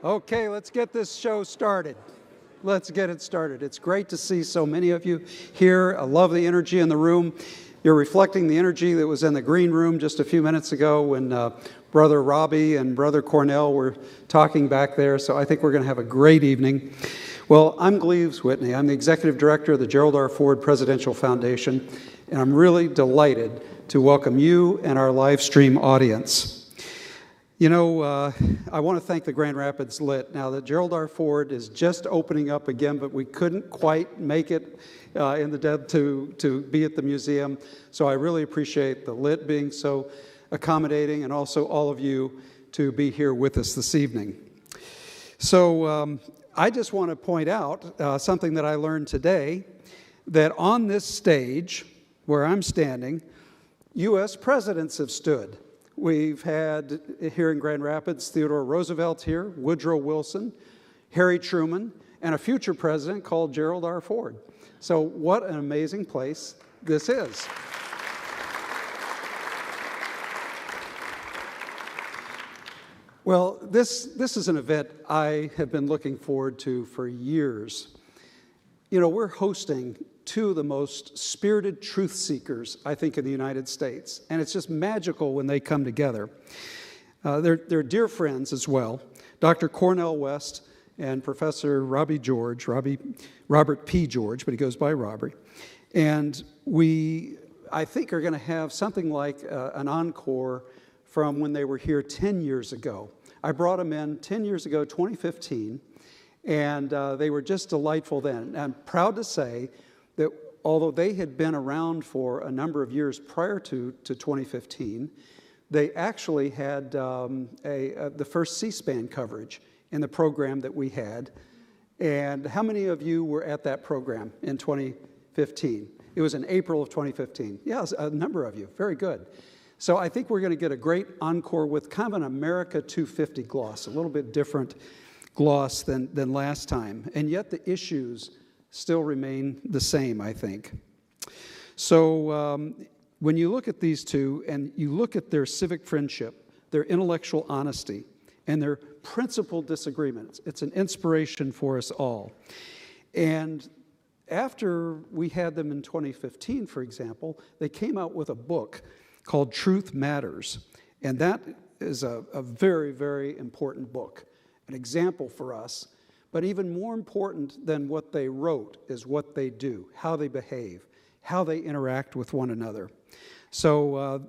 Okay, let's get this show started. Let's get it started. It's great to see so many of you here. I love the energy in the room. You're reflecting the energy that was in the green room just a few minutes ago when Brother Robbie and Brother Cornel were talking back there. So I think we're going to have a great evening. Well, I'm Gleaves Whitney. I'm the Executive Director of the Gerald R. Ford Presidential Foundation, and I'm really delighted to welcome you and our live stream audience. You know, I want to thank the Grand Rapids Lit. Now, the Gerald R. Ford is just opening up again, but we couldn't quite make it in the dead to be at the museum. So I really appreciate the Lit being so accommodating and also all of you to be here with us this evening. So I just want to point out something that I learned today, that on this stage where I'm standing, U.S. presidents have stood. We've had, here in Grand Rapids, Theodore Roosevelt here, Woodrow Wilson, Harry Truman, and a future president called Gerald R. Ford. So what an amazing place this is. Well, this is an event I have been looking forward to for years. You know, we're hosting two of the most spirited truth seekers, I think, in the United States. And it's just magical when they come together. They're dear friends as well, Dr. Cornel West and Professor Robert P. George, but he goes by Robbie. And we, I think, are going to have something like an encore from when they were here 10 years ago. I brought them in 10 years ago, 2015, and they were just delightful then. And I'm proud to say that although they had been around for a number of years prior to 2015, they actually had the first C-SPAN coverage in the program that we had. And how many of you were at that program in 2015? It was in April of 2015. Yeah, a number of you. Very good. So I think we're going to get a great encore with kind of an America 250 gloss, a little bit different gloss than last time. And yet the issues still remain the same, I think. So when you look at these two and you look at their civic friendship, their intellectual honesty, and their principled disagreements, it's an inspiration for us all. And after we had them in 2015, for example, they came out with a book called Truth Matters. And that is a very, very important book, an example for us. But even more important than what they wrote is what they do, how they behave, how they interact with one another. So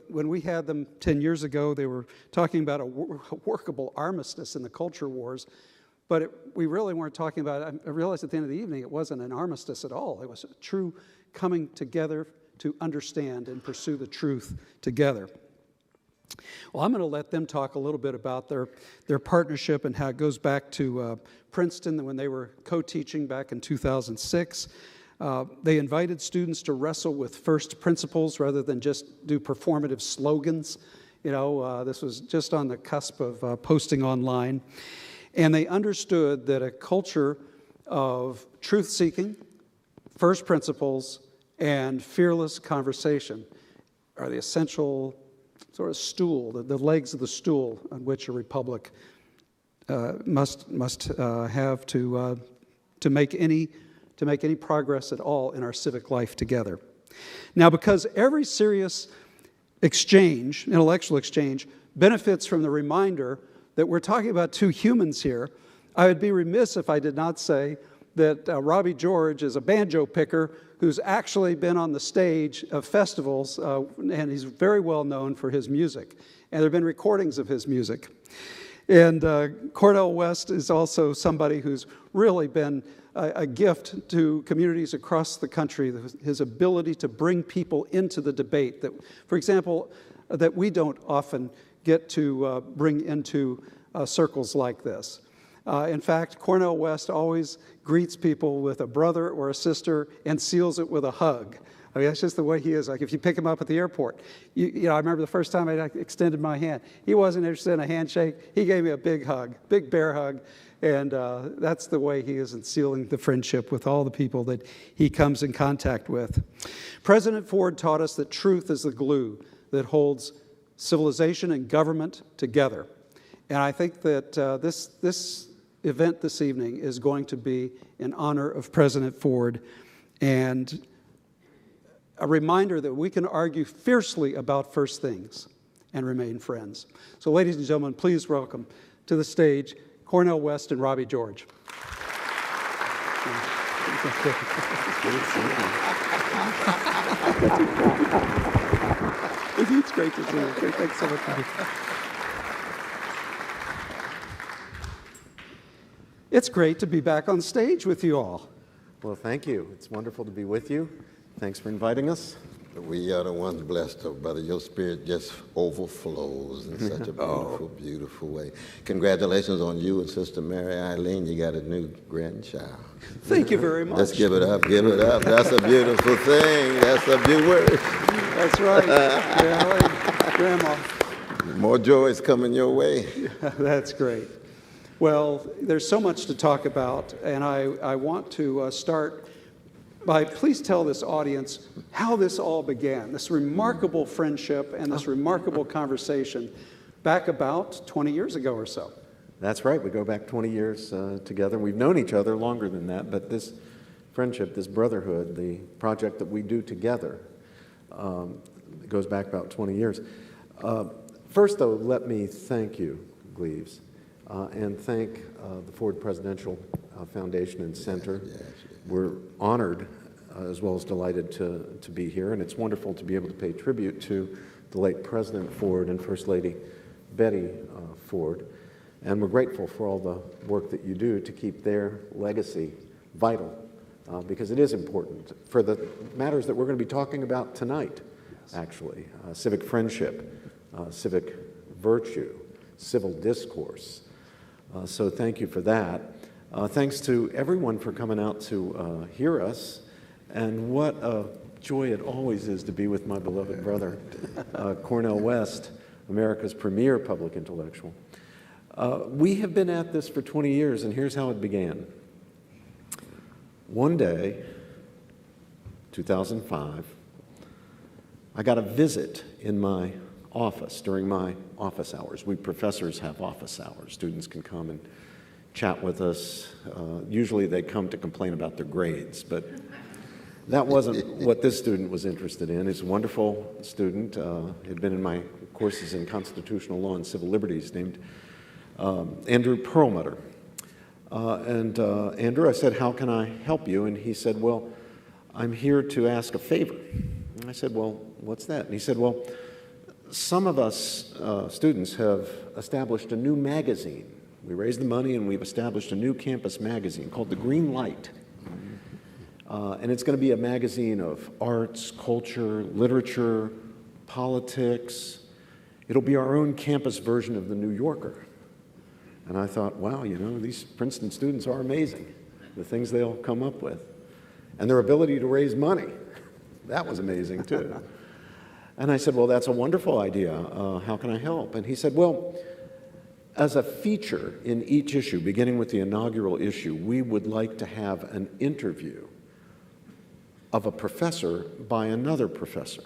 when we had them 10 years ago, they were talking about a workable armistice in the culture wars, but we really weren't talking about it. I realized at the end of the evening it wasn't an armistice at all. It was a true coming together to understand and pursue the truth together. Well, I'm going to let them talk a little bit about their partnership and how it goes back to Princeton when they were co-teaching back in 2006. They invited students to wrestle with first principles rather than just do performative slogans. You know, this was just on the cusp of posting online. And they understood that a culture of truth-seeking, first principles, and fearless conversation are the essential sort of stool, the legs of the stool on which a republic must have to make any progress at all in our civic life together. Now, because every serious exchange, intellectual exchange, benefits from the reminder that we're talking about two humans here, I would be remiss if I did not say that Robbie George is a banjo picker who's actually been on the stage of festivals, and he's very well known for his music. And there have been recordings of his music. And Cornel West is also somebody who's really been a gift to communities across the country, his ability to bring people into the debate that, for example, that we don't often get to bring into circles like this. In fact, Cornel West always greets people with a brother or a sister and seals it with a hug. I mean, that's just the way he is. Like if you pick him up at the airport, you know, I remember the first time I extended my hand. He wasn't interested in a handshake. He gave me a big hug, big bear hug. And that's the way he is in sealing the friendship with all the people that he comes in contact with. President Ford taught us that truth is the glue that holds civilization and government together. And I think that this event this evening is going to be in honor of President Ford and a reminder that we can argue fiercely about first things and remain friends. So, ladies and gentlemen, please welcome to the stage Cornel West and Robbie George. It's great to see you. Thanks so much. It's great to be back on stage with you all. Well, thank you. It's wonderful to be with you. Thanks for inviting us. We are the ones blessed, brother. Your spirit just overflows in such a beautiful, beautiful way. Congratulations on you and Sister Mary Eileen. You got a new grandchild. Thank you very much. Let's give it up. Give it up. That's a beautiful thing. That's a beautiful word. That's right. Grandma. More joy is coming your way. That's great. Well, there's so much to talk about, and I want to start by please tell this audience how this all began, this remarkable friendship and this remarkable conversation back about 20 years ago or so. That's right. We go back 20 years together. We've known each other longer than that, but this friendship, this brotherhood, the project that we do together, goes back about 20 years. First, though, let me thank you, Gleaves, and thank the Ford Presidential Foundation and Center. We're honored as well as delighted to be here, and it's wonderful to be able to pay tribute to the late President Ford and First Lady Betty Ford. And we're grateful for all the work that you do to keep their legacy vital, because it is important for the matters that we're going to be talking about tonight, actually. Civic friendship, civic virtue, civil discourse. So thank you for that. Thanks to everyone for coming out to hear us, and what a joy it always is to be with my beloved brother, Cornel West, America's premier public intellectual. We have been at this for 20 years, and here's how it began. One day, 2005, I got a visit in my office during my office hours. We professors have office hours. Students can come and chat with us. Usually they come to complain about their grades, but that wasn't what this student was interested in. He's a wonderful student, had been in my courses in constitutional law and civil liberties, named Andrew Perlmutter. Andrew, I said, how can I help you? And he said, well, I'm here to ask a favor. And I said, well, what's that? And he said, well, some of us students have established a new magazine. We raised the money and we've established a new campus magazine called The Green Light. And it's going to be a magazine of arts, culture, literature, politics. It'll be our own campus version of The New Yorker. And I thought, wow, you know, these Princeton students are amazing, the things they'll come up with. And their ability to raise money, that was amazing too. And I said, well, that's a wonderful idea. How can I help? And he said, well, as a feature in each issue, beginning with the inaugural issue, we would like to have an interview of a professor by another professor.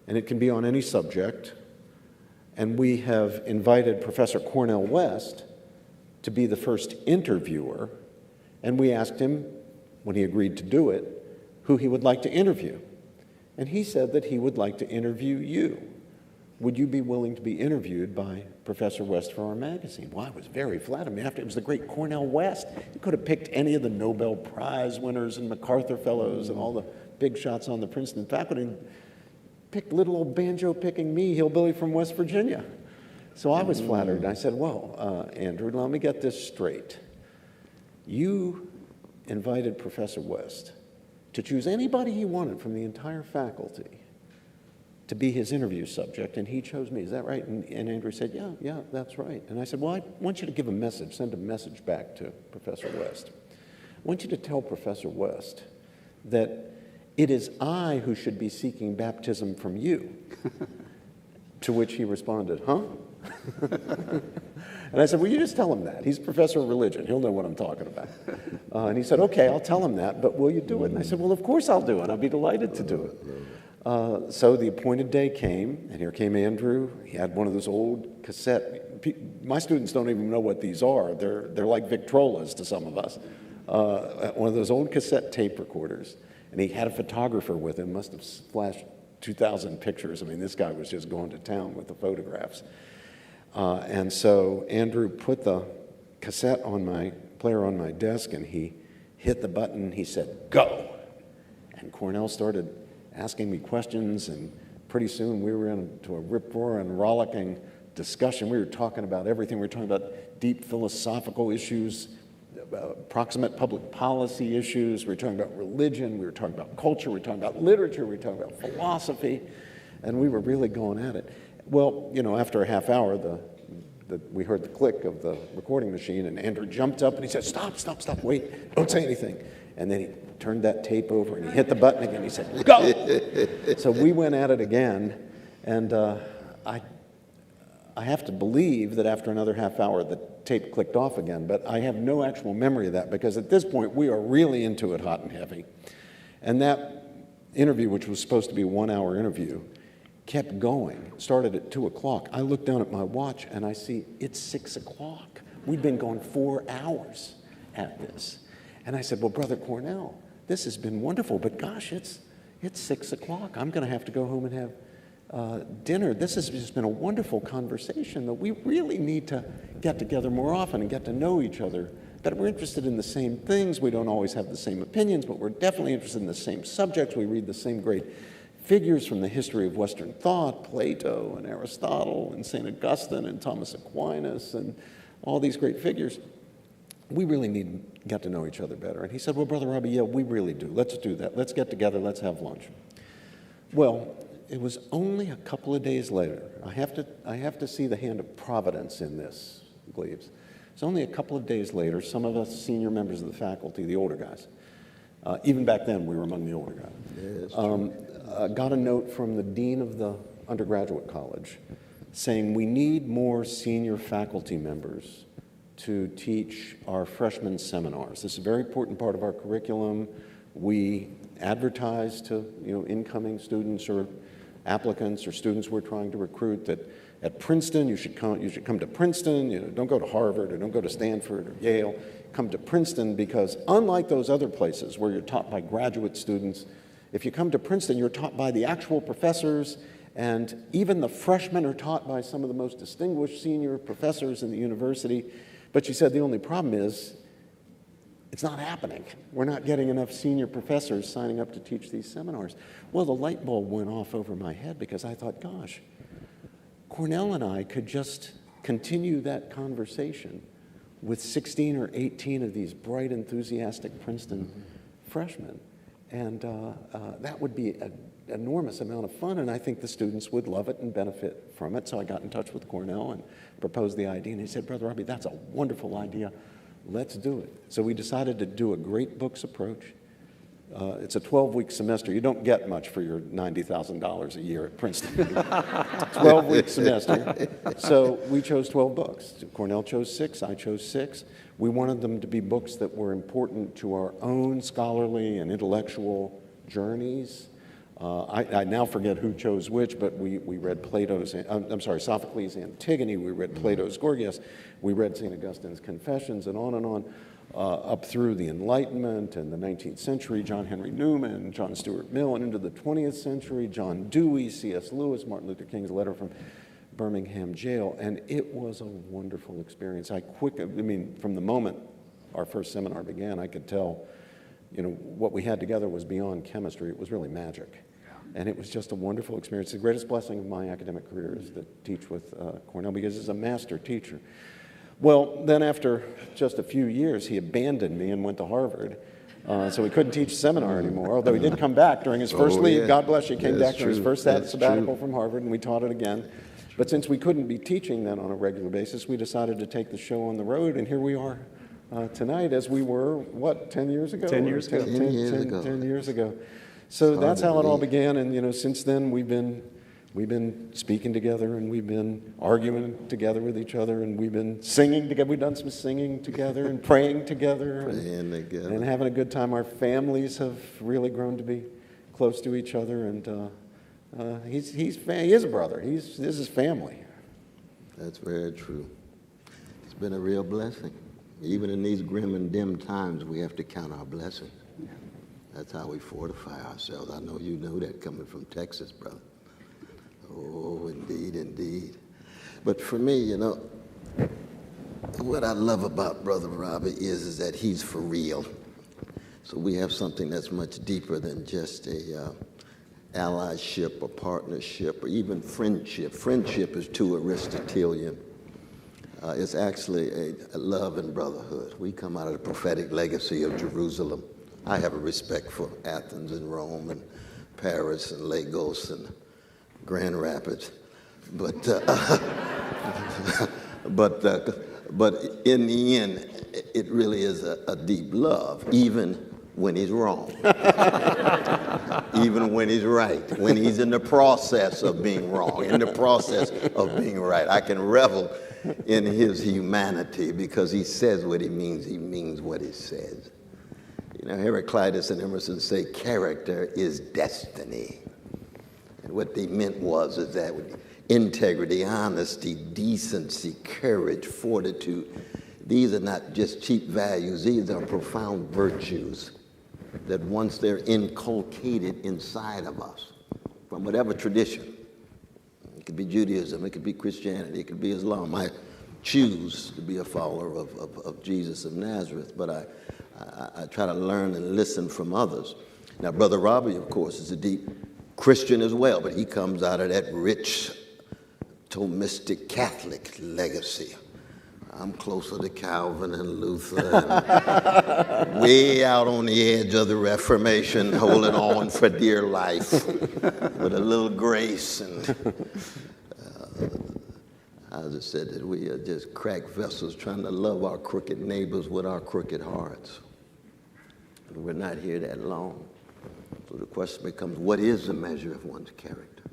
And it can be on any subject. And we have invited Professor Cornel West to be the first interviewer. And we asked him, when he agreed to do it, who he would like to interview. And he said that he would like to interview you. Would you be willing to be interviewed by Professor West for our magazine? Well, I was very flattered. I mean, after it was the great Cornel West, you could have picked any of the Nobel Prize winners and MacArthur Fellows and all the big shots on the Princeton faculty, and picked little old banjo-picking me, hillbilly from West Virginia. So I was flattered. I said, well, Andrew, let me get this straight. You invited Professor West to choose anybody he wanted from the entire faculty to be his interview subject, and he chose me. Is that right? And Andrew said, yeah, that's right. And I said, well, I want you to give a message, send a message back to Professor West. I want you to tell Professor West that it is I who should be seeking baptism from you. To which he responded, huh? And I said, well, you just tell him that. He's a professor of religion. He'll know what I'm talking about. And he said, okay, I'll tell him that, but will you do it? And I said, well, of course I'll do it. I'll be delighted to do it. So the appointed day came, and here came Andrew. He had one of those old cassette. My students don't even know what these are. They're like Victrolas to some of us. One of those old cassette tape recorders. And he had a photographer with him, must have flashed 2,000 pictures. I mean, this guy was just going to town with the photographs. And so Andrew put the cassette on my player on my desk, and he hit the button. He said, "Go!" And Cornel started asking me questions, and pretty soon we were into a rip-roaring, rollicking discussion. We were talking about everything. We were talking about deep philosophical issues, proximate public policy issues. We were talking about religion. We were talking about culture. We were talking about literature. We were talking about philosophy, and we were really going at it. Well, you know, after a half hour, we heard the click of the recording machine, and Andrew jumped up and he said, "Stop, stop, stop, wait, don't say anything." And then he turned that tape over and he hit the button again. He said, "Go!" So we went at it again, and I have to believe that after another half hour, the tape clicked off again, but I have no actual memory of that because at this point, we are really into it hot and heavy. And that interview, which was supposed to be a 1-hour interview, kept going. Started at 2 o'clock. I look down at my watch and I see it's 6 o'clock. We'd been going 4 hours at this. And I said, "Well, Brother Cornel, this has been wonderful, but gosh, it's 6 o'clock. I'm going to have to go home and have dinner. This has just been a wonderful conversation, but we really need to get together more often and get to know each other. But we're interested in the same things. We don't always have the same opinions, but we're definitely interested in the same subjects. We read the same great figures from the history of Western thought, Plato and Aristotle and St. Augustine and Thomas Aquinas and all these great figures. We really need to get to know each other better." And he said, "Well, Brother Robbie, yeah, we really do. Let's do that. Let's get together. Let's have lunch." Well, it was only a couple of days later. I have to see the hand of Providence in this, Gleaves. It's only a couple of days later, some of us senior members of the faculty, the older guys, even back then we were among the older guys, got a note from the dean of the undergraduate college saying we need more senior faculty members to teach our freshman seminars. This is a very important part of our curriculum. We advertise to incoming students or applicants or students we're trying to recruit that at Princeton you should come to Princeton. Don't go to Harvard or don't go to Stanford or Yale. Come to Princeton because unlike those other places where you're taught by graduate students, if you come to Princeton, you're taught by the actual professors, and even the freshmen are taught by some of the most distinguished senior professors in the university. But she said the only problem is it's not happening. We're not getting enough senior professors signing up to teach these seminars. Well, the light bulb went off over my head because I thought, gosh, Cornel and I could just continue that conversation with 16 or 18 of these bright, enthusiastic Princeton freshmen. And that would be an enormous amount of fun, and I think the students would love it and benefit from it. So I got in touch with Cornel and proposed the idea, and he said, "Brother Robbie, that's a wonderful idea. Let's do it." So we decided to do a great books approach. It's a 12-week semester. You don't get much for your $90,000 a year at Princeton. 12-week semester. So we chose 12 books. Cornel chose 6. I chose 6. We wanted them to be books that were important to our own scholarly and intellectual journeys. I now forget who chose which, but we read Sophocles' Antigone. We read Plato's Gorgias. We read St. Augustine's Confessions, and on, up through the Enlightenment and the 19th century, John Henry Newman, John Stuart Mill, and into the 20th century, John Dewey, C.S. Lewis, Martin Luther King's letter from Birmingham jail, and it was a wonderful experience. From the moment our first seminar began, I could tell, what we had together was beyond chemistry. It was really magic. And it was just a wonderful experience. The greatest blessing of my academic career is to teach with Cornel because he's a master teacher. Well, then after just a few years, he abandoned me and went to Harvard. So he couldn't teach seminar anymore, although he did come back during his first leave. God bless you, he came back during his first sabbatical from Harvard, and we taught it again. But since we couldn't be teaching then on a regular basis, we decided to take the show on the road, and here we are tonight as we were, 10 years ago? 10 years ago. 10 years ago. So that's how it all began, and since then we've been speaking together, and we've been arguing together with each other, and we've been singing together. We've done some singing together and praying together, and having a good time. Our families have really grown to be close to each other, and He is a brother. This is family. That's very true. It's been a real blessing. Even in these grim and dim times, we have to count our blessings. That's how we fortify ourselves. I know you know that coming from Texas, brother. Oh, indeed, indeed. But for me, you know, what I love about Brother Robbie is that he's for real. So we have something that's much deeper than just a allyship or partnership or even friendship. Friendship is too Aristotelian. It's actually a love and brotherhood. We come out of the prophetic legacy of Jerusalem. I have a respect for Athens and Rome and Paris and Lagos and Grand Rapids, but in the end, it really is a deep love, even when he's wrong, even when he's right, when he's in the process of being wrong, in the process of being right. I can revel in his humanity because he says what he means what he says. You know, Heraclitus and Emerson say character is destiny. And what they meant is that integrity, honesty, decency, courage, fortitude, these are not just cheap values, these are profound virtues that once they're inculcated inside of us, from whatever tradition, it could be Judaism, it could be Christianity, it could be Islam. I choose to be a follower of Jesus of Nazareth, but I try to learn and listen from others. Now, Brother Robbie, of course, is a deep Christian as well, but he comes out of that rich Thomistic Catholic legacy. I'm closer to Calvin and Luther, and way out on the edge of the Reformation, holding on for dear life with a little grace. And I just said that we are just cracked vessels trying to love our crooked neighbors with our crooked hearts. And we're not here that long. So the question becomes, what is the measure of one's character?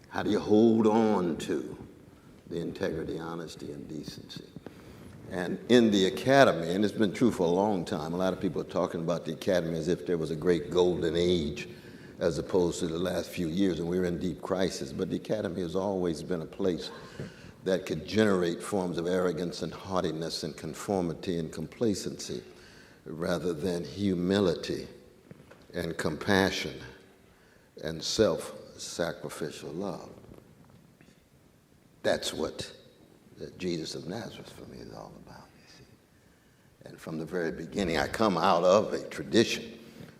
How do you hold on to the integrity, honesty, and decency? And in the academy, and it's been true for a long time, a lot of people are talking about the academy as if there was a great golden age as opposed to the last few years, and we're in deep crisis. But the academy has always been a place that could generate forms of arrogance and haughtiness and conformity and complacency rather than humility and compassion and self-sacrificial love. That's what Jesus of Nazareth for me is all about, you see. And from the very beginning, I come out of a tradition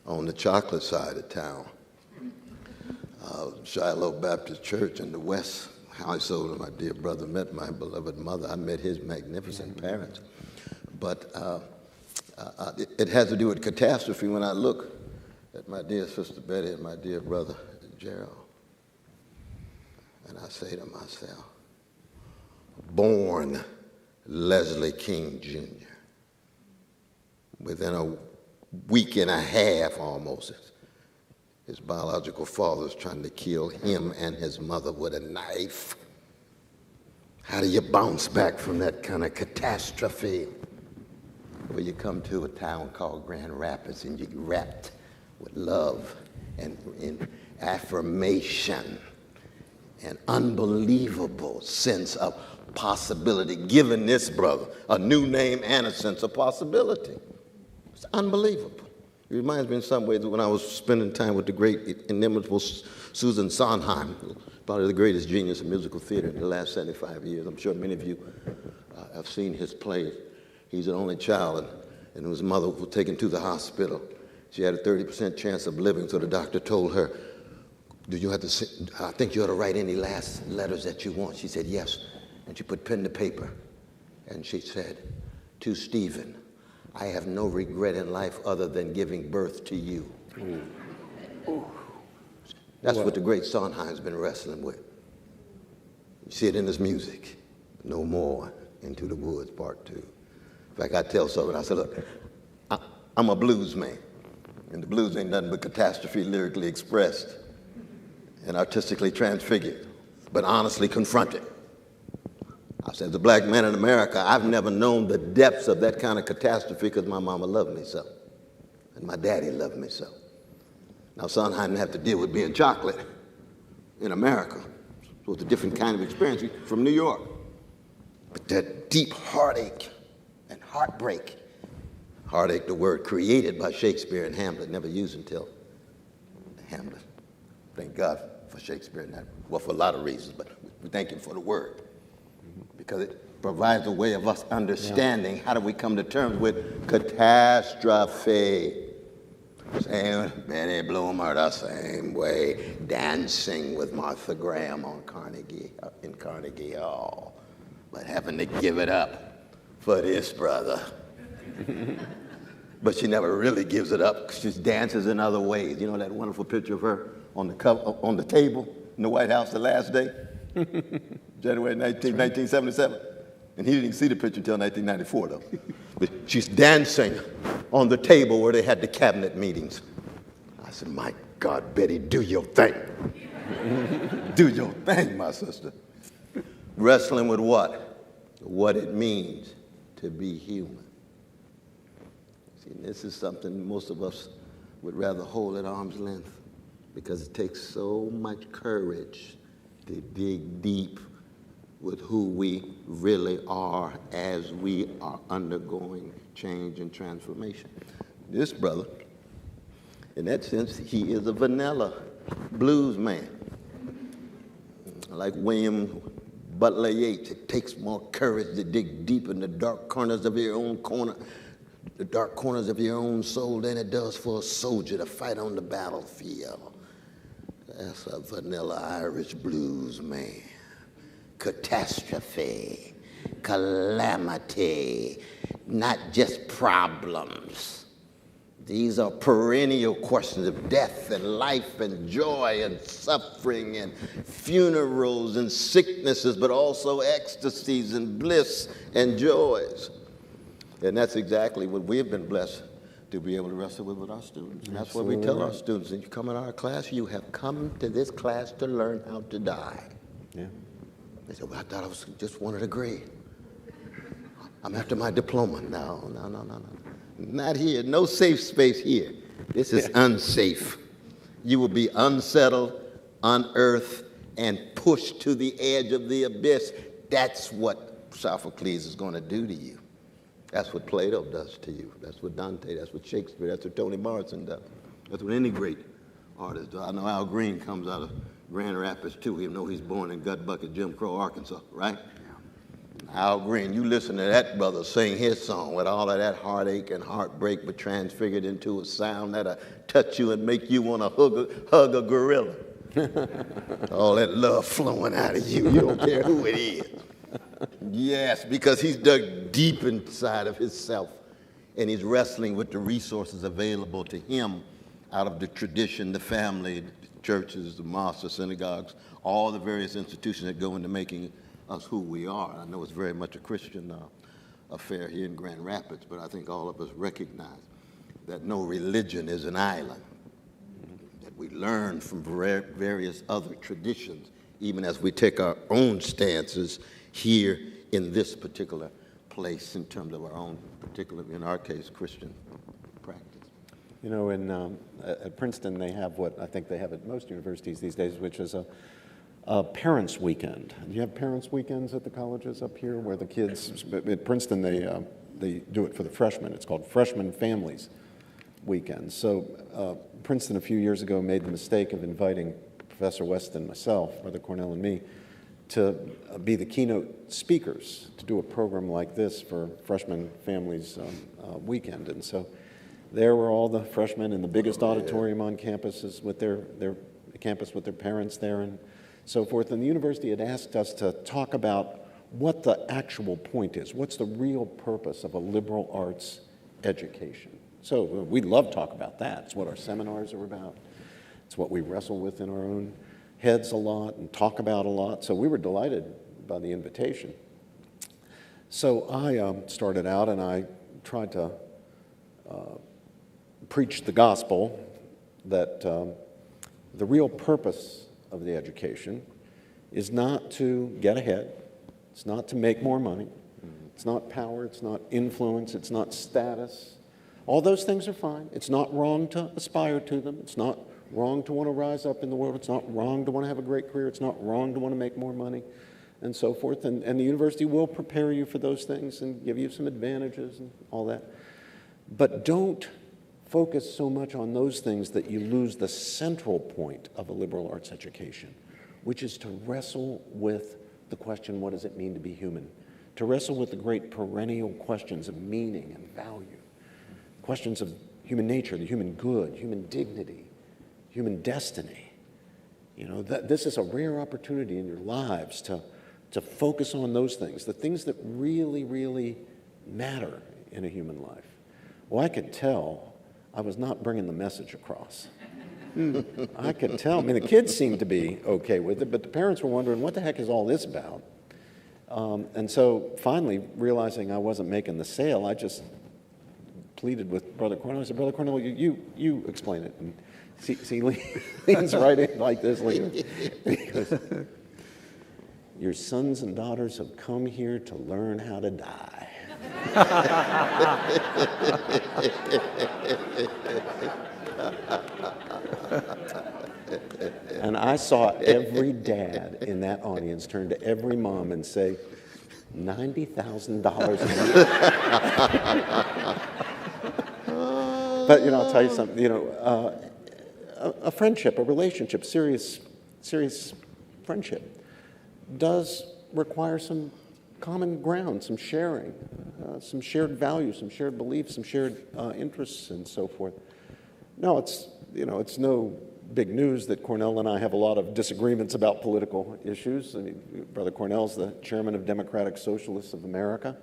on the chocolate side of town. Shiloh Baptist Church in the West household, my dear brother met my beloved mother. I met his magnificent parents. But it has to do with catastrophe when I look at my dear sister Betty and my dear brother Gerald. And I say to myself, born Leslie King Jr. Within a week and a half almost, his biological father's trying to kill him and his mother with a knife. How do you bounce back from that kind of catastrophe? Well, you come to a town called Grand Rapids and you're wrapped with love and in affirmation, an unbelievable sense of possibility, giving this brother a new name and a sense of possibility. It's unbelievable. It reminds me in some ways of when I was spending time with the great, inimitable Susan Sondheim, probably the greatest genius in musical theater in the last 75 years. I'm sure many of you have seen his plays. He's an only child, and his mother was taken to the hospital. She had a 30% chance of living, so the doctor told her, I think you ought to write any last letters that you want. She said, yes. And she put pen to paper, and she said, to Stephen, I have no regret in life other than giving birth to you. Ooh. That's what the great Sondheim's been wrestling with. You see it in his music. No More, Into the Woods, Part 2. In fact, I tell someone, I said, look, I'm a blues man, and the blues ain't nothing but catastrophe lyrically expressed and artistically transfigured, but honestly confronted. I said, as a black man in America, I've never known the depths of that kind of catastrophe because my mama loved me so, and my daddy loved me so. Now, Sondheim didn't have to deal with being chocolate, in America. So it's a different kind of experience from New York. But that deep heartache and heartbreak, heartache, the word created by Shakespeare and Hamlet, never used until Hamlet. Thank God for Shakespeare and that. Well, for a lot of reasons, but we thank him for the word. Because it provides a way of us understanding how do we come to terms with catastrophe. Same, Betty Bloomer the same way, dancing with Martha Graham on in Carnegie Hall, but having to give it up for this brother. But she never really gives it up. She just dances in other ways. You know that wonderful picture of her on the table in the White House the last day, January 1977. And he didn't see the picture until 1994, though. But she's dancing on the table where they had the cabinet meetings. I said, my God, Betty, do your thing. Do your thing, my sister. Wrestling with what? What it means to be human. See, this is something most of us would rather hold at arm's length because it takes so much courage to dig deep with who we really are as we are undergoing change and transformation. This brother, in that sense, he is a vanilla blues man. Like William Butler Yeats, it takes more courage to dig deep in the dark corners of your own soul than it does for a soldier to fight on the battlefield. That's a vanilla Irish blues man. Catastrophe, calamity, not just problems. These are perennial questions of death and life and joy and suffering and funerals and sicknesses, but also ecstasies and bliss and joys. And that's exactly what we've been blessed to be able to wrestle with our students. And that's what we tell our students. If you come in our class, you have come to this class to learn how to die. Yeah. They said, well, I thought I just wanted a grade. I'm after my diploma. No. Not here. No safe space here. This is unsafe. You will be unsettled, unearthed, and pushed to the edge of the abyss. That's what Sophocles is going to do to you. That's what Plato does to you. That's what Dante, that's what Shakespeare, that's what Toni Morrison does. That's what any great artist does. I know Al Green comes out of Grand Rapids, too, even though he's born in Gut Bucket, Jim Crow, Arkansas, right? Al Green, you listen to that brother sing his song with all of that heartache and heartbreak, but transfigured into a sound that'll touch you and make you want to hug a gorilla. All that love flowing out of you. You don't care who it is. Yes, because he's dug deep inside of himself, and he's wrestling with the resources available to him out of the tradition, the family, the churches, the mosques, the synagogues, all the various institutions that go into making us who we are. I know it's very much a Christian affair here in Grand Rapids, but I think all of us recognize that no religion is an island, that we learn from various other traditions, even as we take our own stances here in this particular place in terms of our own particular, in our case, Christian practice. You know, at Princeton, they have what I think they have at most universities these days, which is a parents' weekend. Do you have parents' weekends at the colleges up here where the kids, at Princeton, they do it for the freshmen. It's called Freshman Families Weekend. So Princeton a few years ago made the mistake of inviting Professor West and myself, Brother Cornel and me, to be the keynote speakers to do a program like this for Freshman Families Weekend. And so there were all the freshmen in the biggest auditorium on campuses with their campus with their parents there and so forth. And the university had asked us to talk about what the actual point is. What's the real purpose of a liberal arts education? So we love to talk about that. It's what our seminars are about. It's what we wrestle with in our own heads a lot and talk about a lot. So we were delighted by the invitation. So I started out and I tried to preach the gospel that the real purpose of the education is not to get ahead. It's not to make more money. It's not power. It's not influence. It's not status. All those things are fine. It's not wrong to aspire to them. It's not wrong to want to rise up in the world. It's not wrong to want to have a great career. It's not wrong to want to make more money, and so forth. And the university will prepare you for those things and give you some advantages and all that. But don't focus so much on those things that you lose the central point of a liberal arts education, which is to wrestle with the question, what does it mean to be human? To wrestle with the great perennial questions of meaning and value, questions of human nature, the human good, human dignity, human destiny. You know, this is a rare opportunity in your lives to focus on those things, the things that really, really matter in a human life. Well, I could tell I was not bringing the message across. I could tell. I mean, the kids seemed to be okay with it, but the parents were wondering, what the heck is all this about? And so finally, realizing I wasn't making the sale, I just pleaded with Brother Cornel. I said, Brother Cornel, you explain it. And he leans right in like this. Because your sons and daughters have come here to learn how to die. And I saw every dad in that audience turn to every mom and say, $90,000 a year. But, I'll tell you something, a friendship, a relationship, serious friendship does require some common ground, some sharing, some shared values, some shared beliefs, some shared interests, and so forth. No, it's no big news that Cornel and I have a lot of disagreements about political issues. I mean, Brother Cornel's the chairman of Democratic Socialists of America.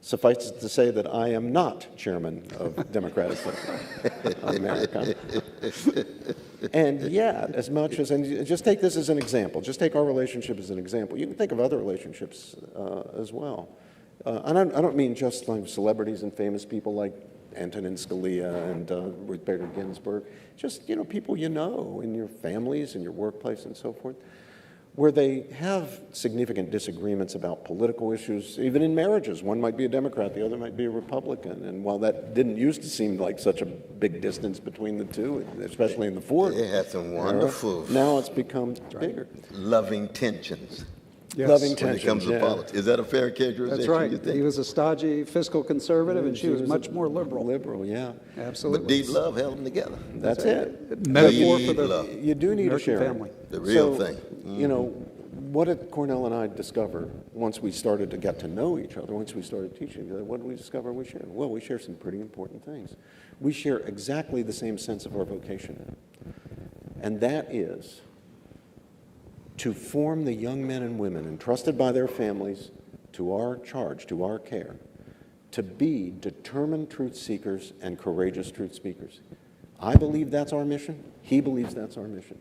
Suffice it to say that I am not chairman of Democratic Socialists of America. And yet, as much as, and just take this as an example, just take our relationship as an example. You can think of other relationships as well. And I don't mean just like celebrities and famous people like Antonin Scalia and Ruth Bader Ginsburg, just, people you know in your families, in your workplace, and so forth, where they have significant disagreements about political issues, even in marriages. One might be a Democrat, the other might be a Republican. And while that didn't used to seem like such a big distance between the two, especially in the Ford They had some wonderful era, now it's become bigger. loving tensions. Yes. Loving When tensions, it comes to politics. Is that a fair characterization? That's right. You think? He was a stodgy fiscal conservative, and she was much more liberal. Liberal, yeah. Absolutely. But deep love held them together. That's it. Metaphor for Deep the love. You do need American a sharing. family. The real So, thing. What did Cornel and I discover once we started to get to know each other, once we started teaching together? What did we discover we share? Well, we share some pretty important things. We share exactly the same sense of our vocation. And that is to form the young men and women entrusted by their families to our charge, to our care, to be determined truth seekers and courageous truth speakers. I believe that's our mission. He believes that's our mission.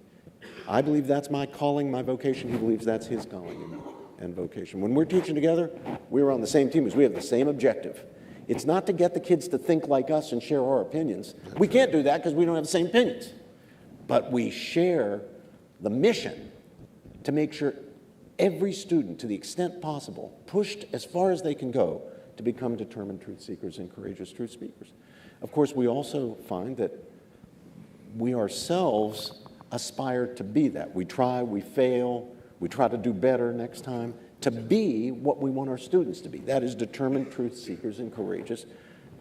I believe that's my calling, my vocation. He believes that's his calling and vocation. When we're teaching together, we're on the same team because we have the same objective. It's not to get the kids to think like us and share our opinions. We can't do that because we don't have the same opinions. But we share the mission to make sure every student, to the extent possible, pushed as far as they can go to become determined truth seekers and courageous truth speakers. Of course, we also find that we ourselves aspire to be that. We try, we fail, we try to do better next time, to be what we want our students to be. That is determined truth seekers and courageous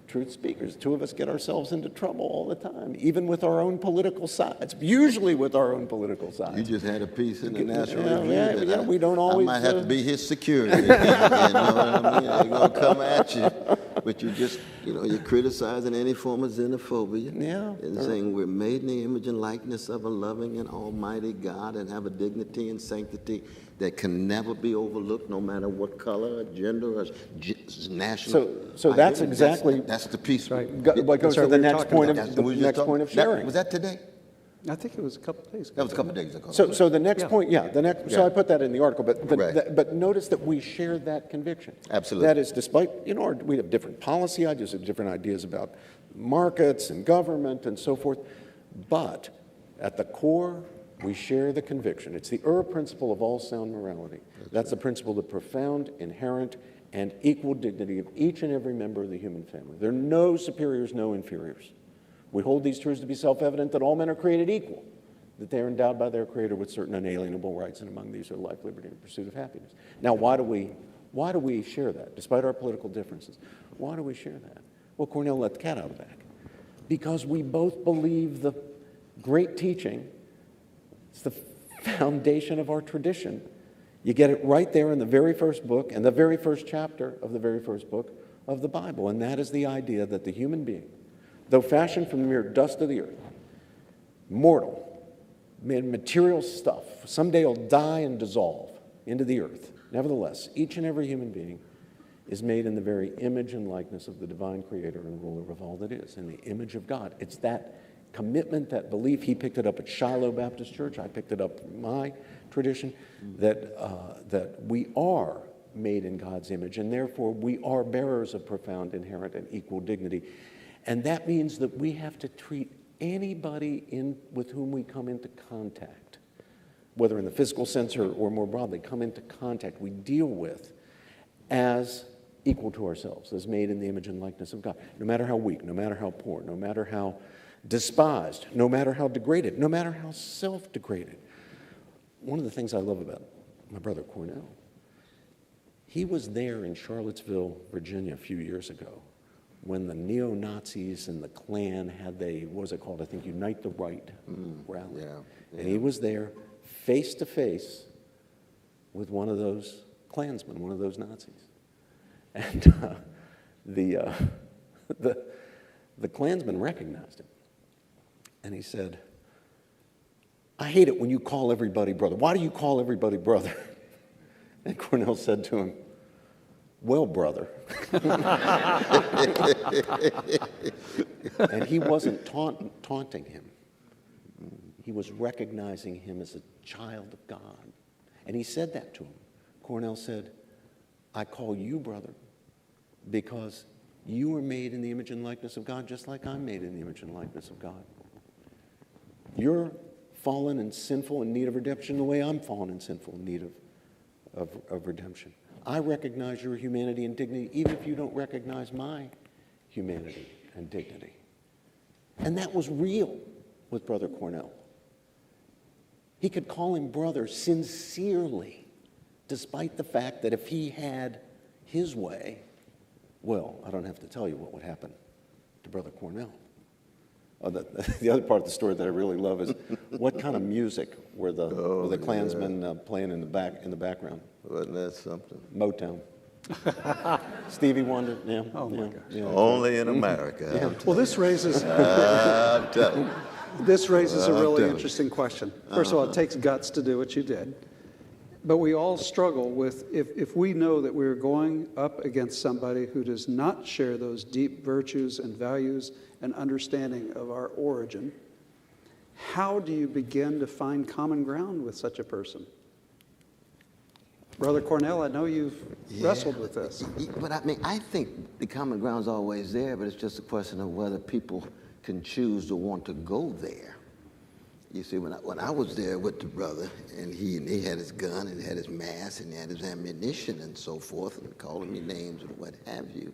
truth speakers. Two of us get ourselves into trouble all the time, even with our own political sides, usually with our own political sides. You just had a piece in the National Review. Yeah, we don't always. I might have to be his security. You know what I mean? They're going to come at you, but you just, you're criticizing any form of xenophobia. Yeah. And saying we're made in the image and likeness of a loving and almighty God and have a dignity and sanctity that can never be overlooked, no matter what color or gender or national. So that's exactly. That's the piece. Right. What goes to the next point of sharing. Was that today? I think it was a couple of days ago. That was a couple of days ago. So the next point, Yeah. So I put that in the article, but Right. but notice that we share that conviction. Absolutely. That is, despite we have different policy ideas, different ideas about markets and government and so forth, but at the core, we share the conviction. It's the principle of all sound morality. That's the principle of the profound, inherent, and equal dignity of each and every member of the human family. There are no superiors, no inferiors. We hold these truths to be self-evident that all men are created equal, that they are endowed by their Creator with certain unalienable rights, and among these are life, liberty, and pursuit of happiness. Now, why do we share that, despite our political differences? Why do we share that? Well, Cornel let the cat out of the bag. Because we both believe the great teaching. It's the foundation of our tradition. You get it right there in the very first book and the very first chapter of the very first book of the Bible, and that is the idea that the human being, though fashioned from the mere dust of the earth, mortal, made material stuff, someday will die and dissolve into the earth. Nevertheless, each and every human being is made in the very image and likeness of the divine Creator and ruler of all that is, in the image of God. It's that commitment, that belief. He picked it up at Shiloh Baptist Church. I picked it up in my tradition, that we are made in God's image, and therefore we are bearers of profound, inherent, and equal dignity. And that means that we have to treat anybody with whom we come into contact, whether in the physical sense or more broadly, come into contact, we deal with as equal to ourselves, as made in the image and likeness of God. No matter how weak, no matter how poor, no matter how despised, no matter how degraded, no matter how self-degraded. One of the things I love about my brother Cornel, he was there in Charlottesville, Virginia a few years ago when the neo-Nazis and the Klan had what was it called? I think Unite the Right rally. Yeah. And he was there face to face with one of those Klansmen, one of those Nazis. And the Klansman recognized him. And he said, "I hate it when you call everybody brother. Why do you call everybody brother?" And Cornel said to him, "Well, brother." And he wasn't taunting him. He was recognizing him as a child of God. And he said that to him. Cornel said, "I call you brother because you were made in the image and likeness of God just like I'm made in the image and likeness of God. You're fallen and sinful in need of redemption the way I'm fallen and sinful in need of redemption. I recognize your humanity and dignity even if you don't recognize my humanity and dignity." And that was real with Brother Cornel. He could call him brother sincerely, despite the fact that if he had his way, well, I don't have to tell you what would happen to Brother Cornel. The other part of the story that I really love is what kind of music were the Klansmen playing in the background? Wasn't that something? Motown. Stevie Wonder. Yeah. Oh my gosh. Yeah. Only in America. Yeah. Well, this raises I'm telling you. a really interesting question. First of all, it takes guts to do what you did. But we all struggle with, if we know that we're going up against somebody who does not share those deep virtues and values and understanding of our origin, how do you begin to find common ground with such a person? Brother Cornel, I know you've wrestled with this. But I think the common ground's always there, but it's just a question of whether people can choose to want to go there. You see, when I was there with the brother, and he had his gun, and he had his mask, and he had his ammunition, and so forth, and calling me names and what have you.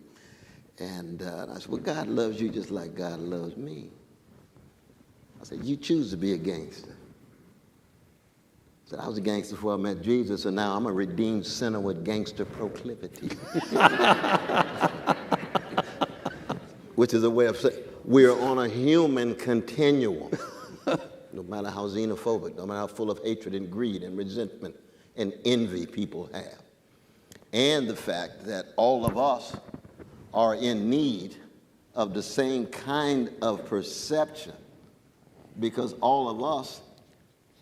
And I said, "Well, God loves you just like God loves me." I said, "You choose to be a gangster." I said, "I was a gangster before I met Jesus, and now I'm a redeemed sinner with gangster proclivity." Which is a way of saying we're on a human continuum. No matter how xenophobic, no matter how full of hatred and greed and resentment and envy people have. And the fact that all of us are in need of the same kind of perception because all of us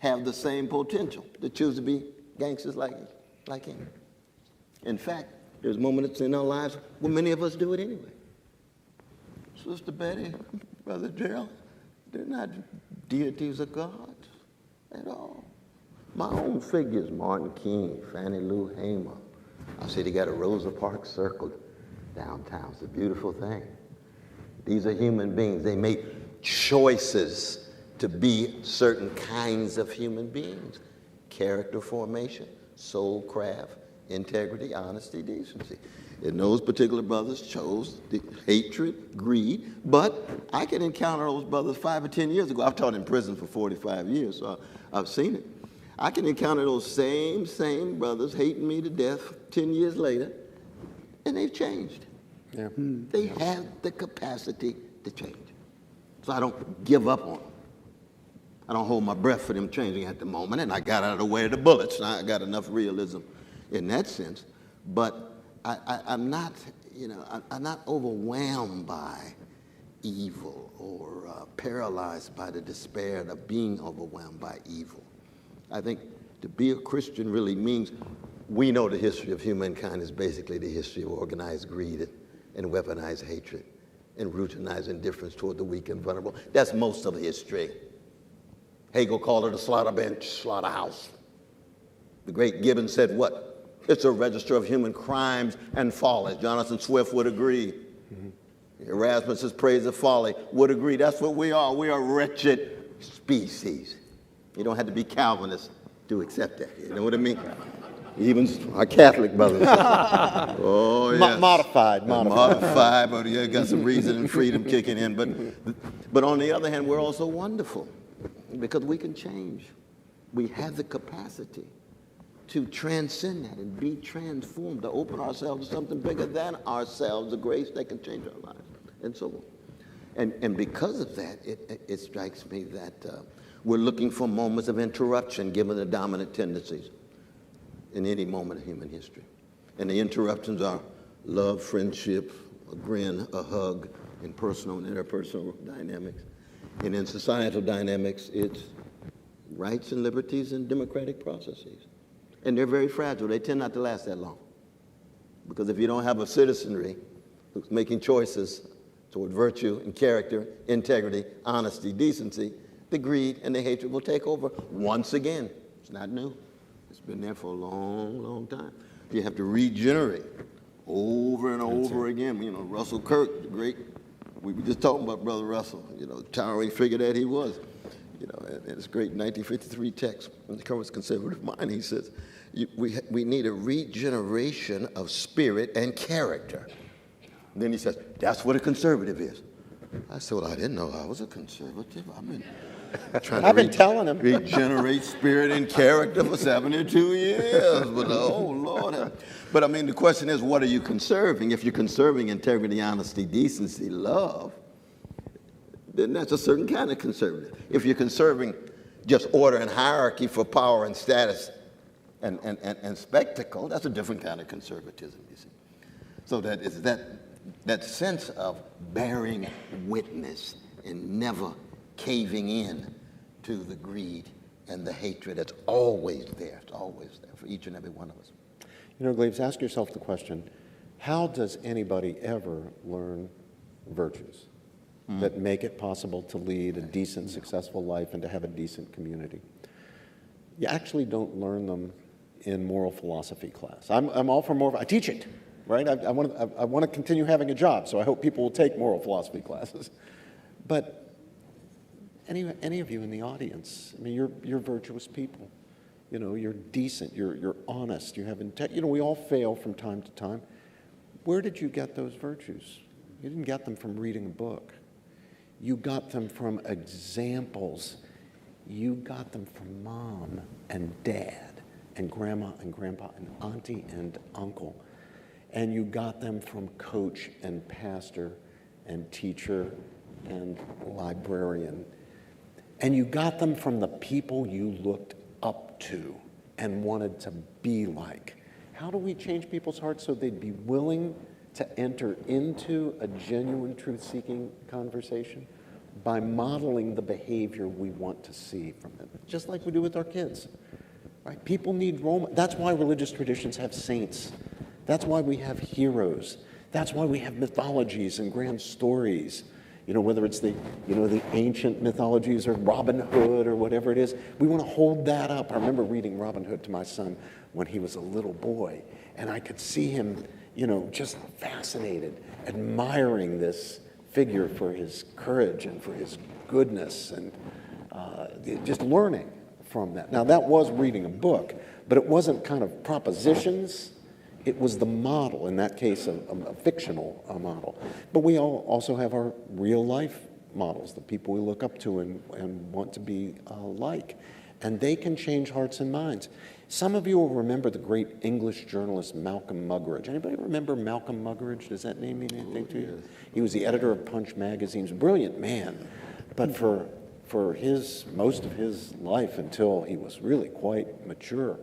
have the same potential to choose to be gangsters like him. In fact, there's moments in our lives where many of us do it anyway. Sister Betty, Brother Gerald, they're not deities of God at all. My own figures, Martin King, Fannie Lou Hamer. I see they got a Rosa Parks Circle downtown. It's a beautiful thing. These are human beings. They make choices to be certain kinds of human beings. Character formation, soul craft, integrity, honesty, decency. And those particular brothers chose the hatred, greed, but I can encounter those brothers 5 or 10 years ago. I've taught in prison for 45 years, so I've seen it. I can encounter those same brothers hating me to death 10 years later, and they've changed. Yeah. They have the capacity to change. So I don't give up on them. I don't hold my breath for them changing at the moment, and I got out of the way of the bullets. Now I got enough realism in that sense, but I'm not, I'm not overwhelmed by evil or paralyzed by the despair of being overwhelmed by evil. I think to be a Christian really means we know the history of humankind is basically the history of organized greed and weaponized hatred and routinized indifference toward the weak and vulnerable. That's most of history. Hegel called it a slaughter bench, slaughterhouse. The great Gibbon said what? It's a register of human crimes and follies. Jonathan Swift would agree. Erasmus's praise of folly would agree. That's what we are. We are wretched species. You don't have to be Calvinist to accept that. You know what I mean? Even our Catholic brothers. Oh, yes. Modified, but you got some reason and freedom kicking in. But on the other hand, we're also wonderful because we can change. We have the capacity to transcend that and be transformed, to open ourselves to something bigger than ourselves, the grace that can change our lives, and so on. And because of that, it strikes me that we're looking for moments of interruption given the dominant tendencies in any moment of human history. And the interruptions are love, friendship, a grin, a hug, in personal and interpersonal dynamics. And in societal dynamics, it's rights and liberties and democratic processes. And they're very fragile. They tend not to last that long. Because if you don't have a citizenry who's making choices toward virtue and character, integrity, honesty, decency, the greed and the hatred will take over once again. It's not new. It's been there for a long, long time. You have to regenerate over and over again. You know, Russell Kirk, the great, we were just talking about Brother Russell, towering figure that he was. In his great 1953 text, in the Current Conservative Mind, he says, we need a regeneration of spirit and character. And then he says, that's what a conservative is. I said, well, I didn't know I was a conservative. I've been telling him. Regenerate spirit and character for 72 years. But oh, Lord. But I mean, the question is, what are you conserving? If you're conserving integrity, honesty, decency, love, then that's a certain kind of conservative. If you're conserving just order and hierarchy for power and status and spectacle, that's a different kind of conservatism, you see. So that is that sense of bearing witness and never caving in to the greed and the hatred that's always there. It's always there for each and every one of us. Gleaves, ask yourself the question, how does anybody ever learn virtues that make it possible to lead a decent, successful life and to have a decent community? You actually don't learn them in moral philosophy class. I'm all for moral. I teach it, right? I want to continue having a job, so I hope people will take moral philosophy classes. But any of you in the audience, I mean, you're virtuous people. You're decent. You're honest. You have integrity. We all fail from time to time. Where did you get those virtues? You didn't get them from reading a book. You got them from examples. You got them from mom and dad and grandma and grandpa and auntie and uncle. And you got them from coach and pastor and teacher and librarian. And you got them from the people you looked up to and wanted to be like. How do we change people's hearts so they'd be willing to enter into a genuine truth-seeking conversation? By modeling the behavior we want to see from them, just like we do with our kids. Right? People need role models. That's why religious traditions have saints. That's why we have heroes. That's why we have mythologies and grand stories. Whether it's the ancient mythologies or Robin Hood or whatever it is, we want to hold that up. I remember reading Robin Hood to my son when he was a little boy, and I could see him, just fascinated, admiring this figure for his courage and for his goodness and just learning from that. Now, that was reading a book, but it wasn't kind of propositions. It was the model, in that case, a fictional model. But we all also have our real life models, the people we look up to and want to be like. And they can change hearts and minds. Some of you will remember the great English journalist Malcolm Muggeridge. Anybody remember Malcolm Muggeridge? Does that name mean anything to you? He was the editor of Punch magazine. He was a brilliant man. But for most of his life, until he was really quite mature,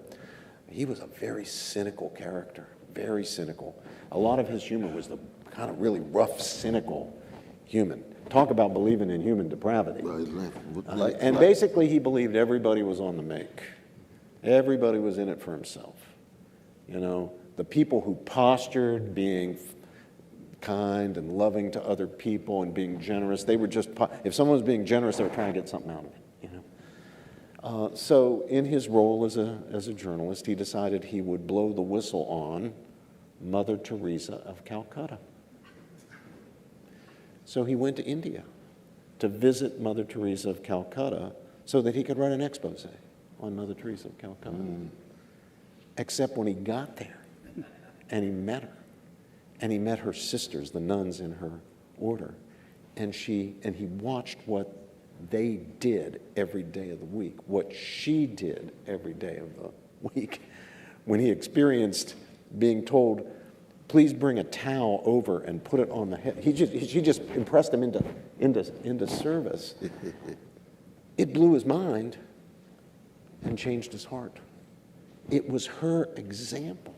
he was a very cynical character, very cynical. A lot of his humor was the kind of really rough, cynical human. Talk about believing in human depravity. And basically he believed everybody was on the make. Everybody was in it for himself. You know, the people who postured being kind and loving to other people and being generous, they were just, if someone was being generous, they were trying to get something out of it, you know. So in his role as a journalist, he decided he would blow the whistle on Mother Teresa of Calcutta. So he went to India to visit Mother Teresa of Calcutta so that he could write an expose on Mother Teresa of Calcutta. Except when he got there and he met her, and he met her sisters, the nuns in her order, and he watched what they did every day of the week, what she did every day of the week. When he experienced being told, please bring a towel over and put it on the head, she just impressed him into service. It blew his mind and changed his heart. It was her example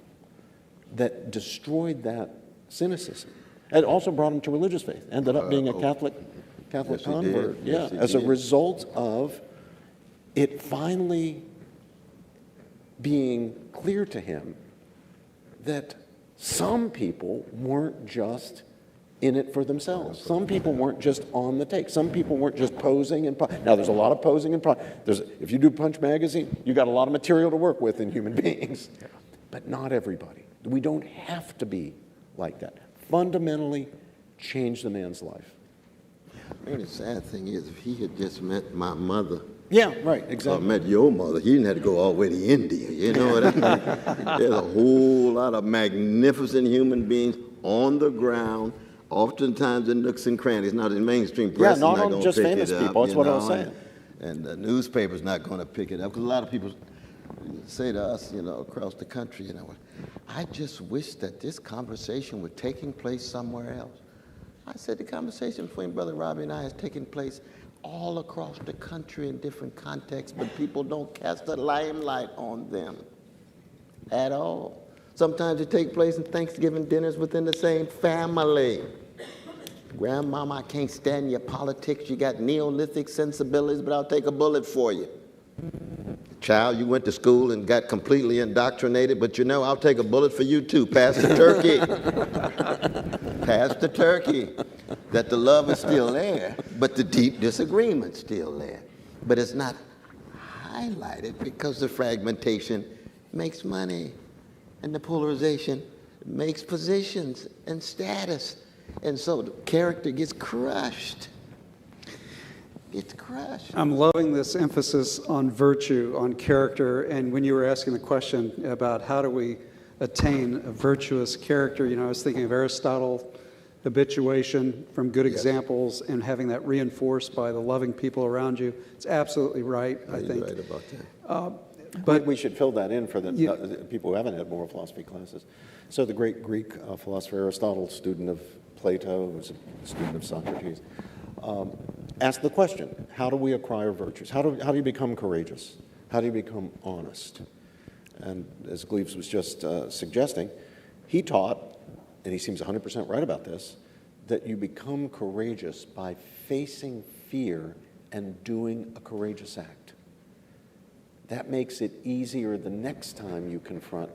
that destroyed that cynicism. It also brought him to religious faith. Ended up being a Catholic Yes, convert. Yes, As a result of it finally being clear to him that some people weren't just in it for themselves. Some people weren't just on the take. Some people weren't just posing and now there's a lot of posing and if you do Punch magazine, you got a lot of material to work with in human beings. But not everybody. We don't have to be like that. Fundamentally change the man's life. I mean, the sad thing is, if he had just met my mother, Yeah, right, exactly. or met your mother, he didn't have to go all the way to India. You know what I mean? There's a whole lot of magnificent human beings on the ground, oftentimes in nooks and crannies. Now, the mainstream press is not going to pick just it famous up, people. That's what I was know, saying. And the newspaper's not going to pick it up, because a lot of people say to us, you know, across the country, you know, I just wish that this conversation were taking place somewhere else. I said the conversation between Brother Robbie and I is taking place all across the country in different contexts, but people don't cast a limelight on them at all. Sometimes it takes place in Thanksgiving dinners within the same family. Grandmama, I can't stand your politics. You got Neolithic sensibilities, but I'll take a bullet for you. Child, you went to school and got completely indoctrinated, but you know, I'll take a bullet for you too. Pass the turkey. Pass the turkey. That the love is still there, but the deep disagreement's still there. But it's not highlighted because the fragmentation makes money, and the polarization makes positions and status. And so the character gets crushed. It's crushed. I'm loving this emphasis on virtue, on character, and when you were asking the question about how do we attain a virtuous character, you know, I was thinking of Aristotle, habituation from good examples, and having that reinforced by the loving people around you. It's absolutely right, I think. You're right about that. But we should fill that in for the people who haven't had moral philosophy classes. So the great Greek philosopher Aristotle, student of Plato, was a student of Socrates, asked the question, how do we acquire virtues? How do you become courageous? How do you become honest? And as Gleaves was just suggesting, he taught, and he seems 100% right about this, that you become courageous by facing fear and doing a courageous act. That makes it easier the next time you confront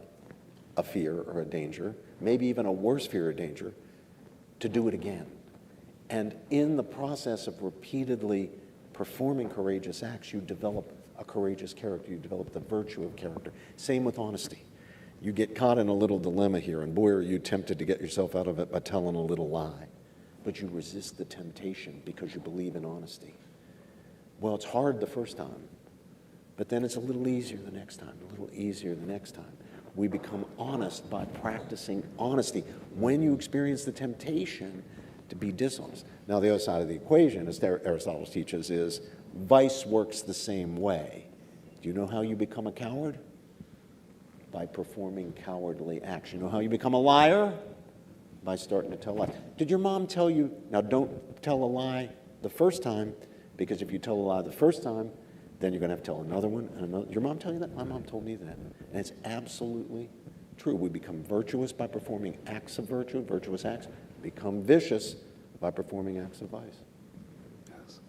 a fear or a danger, maybe even a worse fear or danger, to do it again. And in the process of repeatedly performing courageous acts, you develop a courageous character. You develop the virtue of character. Same with honesty. You get caught in a little dilemma here, and boy, are you tempted to get yourself out of it by telling a little lie. But you resist the temptation because you believe in honesty. Well, it's hard the first time, but then it's a little easier the next time, a little easier the next time. We become honest by practicing honesty when you experience the temptation to be dishonest. Now, the other side of the equation, as Aristotle teaches, is vice works the same way. Do you know how you become a coward? By performing cowardly acts. You know how you become a liar? By starting to tell lies. Did your mom tell you, now don't tell a lie the first time, because if you tell a lie the first time, then you're going to have to tell another one and another. Your mom tell you that? My mom told me that. And it's absolutely true. We become virtuous by performing acts of virtue, virtuous acts. Become vicious by performing acts of vice. Yes.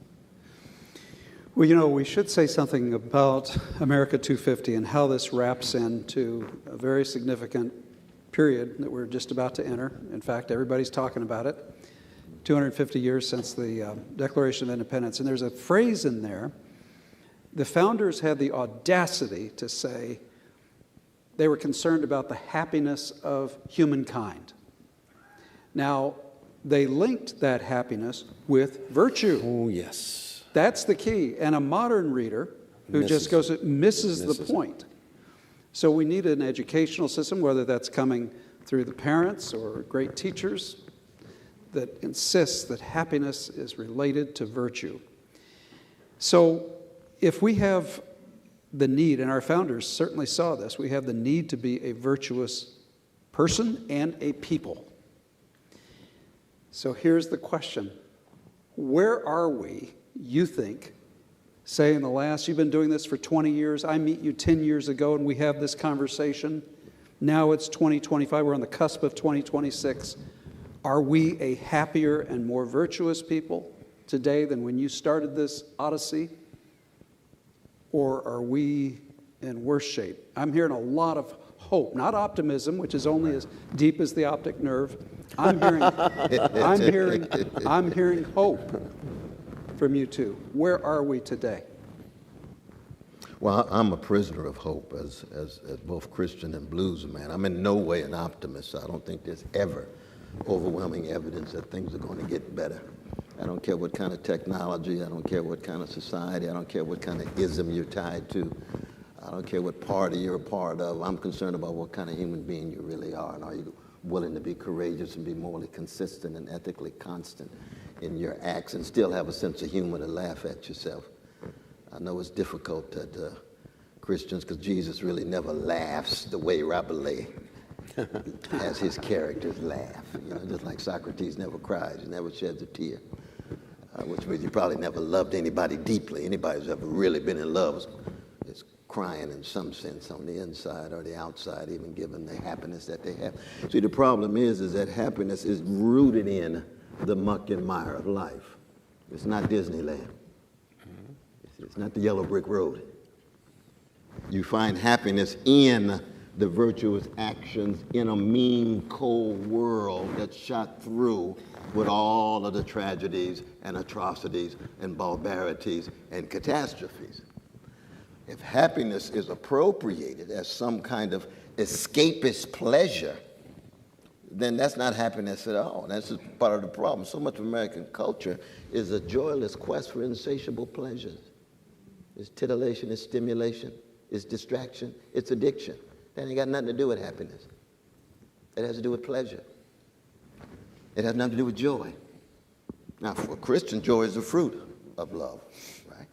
Well, we should say something about America 250 and how this wraps into a very significant period that we're just about to enter. In fact, everybody's talking about it. 250 years since the Declaration of Independence. And there's a phrase in there. The founders had the audacity to say they were concerned about the happiness of humankind. Now, they linked that happiness with virtue. Oh, yes. That's the key. And a modern reader who misses the point. So we need an educational system, whether that's coming through the parents or great teachers, that insists that happiness is related to virtue. So if we have the need, and our founders certainly saw this, we have the need to be a virtuous person and a people. So here's the question. Where are we, you think, say in the last, you've been doing this for 20 years, I meet you 10 years ago and we have this conversation. Now it's 2025, we're on the cusp of 2026. Are we a happier and more virtuous people today than when you started this odyssey? Or are we in worse shape? I'm hearing a lot of hope, not optimism, which is only as deep as the optic nerve. I'm hearing hope from you two. Where are we today? Well, I'm a prisoner of hope as both Christian and blues man. I'm in no way an optimist. I don't think there's ever overwhelming evidence that things are going to get better. I don't care what kind of technology, I don't care what kind of society, I don't care what kind of ism you're tied to, I don't care what party you're a part of. I'm concerned about what kind of human being you really are, and are you willing to be courageous and be morally consistent and ethically constant in your acts and still have a sense of humor to laugh at yourself. I know it's difficult that Christians, because Jesus really never laughs the way Rabelais has his characters laugh. Just like Socrates never cries, he never sheds a tear. Which means you probably never loved anybody deeply. Anybody who's ever really been in love is crying in some sense on the inside or the outside, even given the happiness that they have. See, the problem is that happiness is rooted in the muck and mire of life. It's not Disneyland. It's not the yellow brick road. You find happiness in the virtuous actions in a mean, cold world that's shot through with all of the tragedies and atrocities and barbarities and catastrophes. If happiness is appropriated as some kind of escapist pleasure, then that's not happiness at all. That's just part of the problem. So much of American culture is a joyless quest for insatiable pleasures. It's titillation, it's stimulation, it's distraction, it's addiction. That ain't got nothing to do with happiness. It has to do with pleasure. It has nothing to do with joy. Now, for a Christian, joy is the fruit of love, right?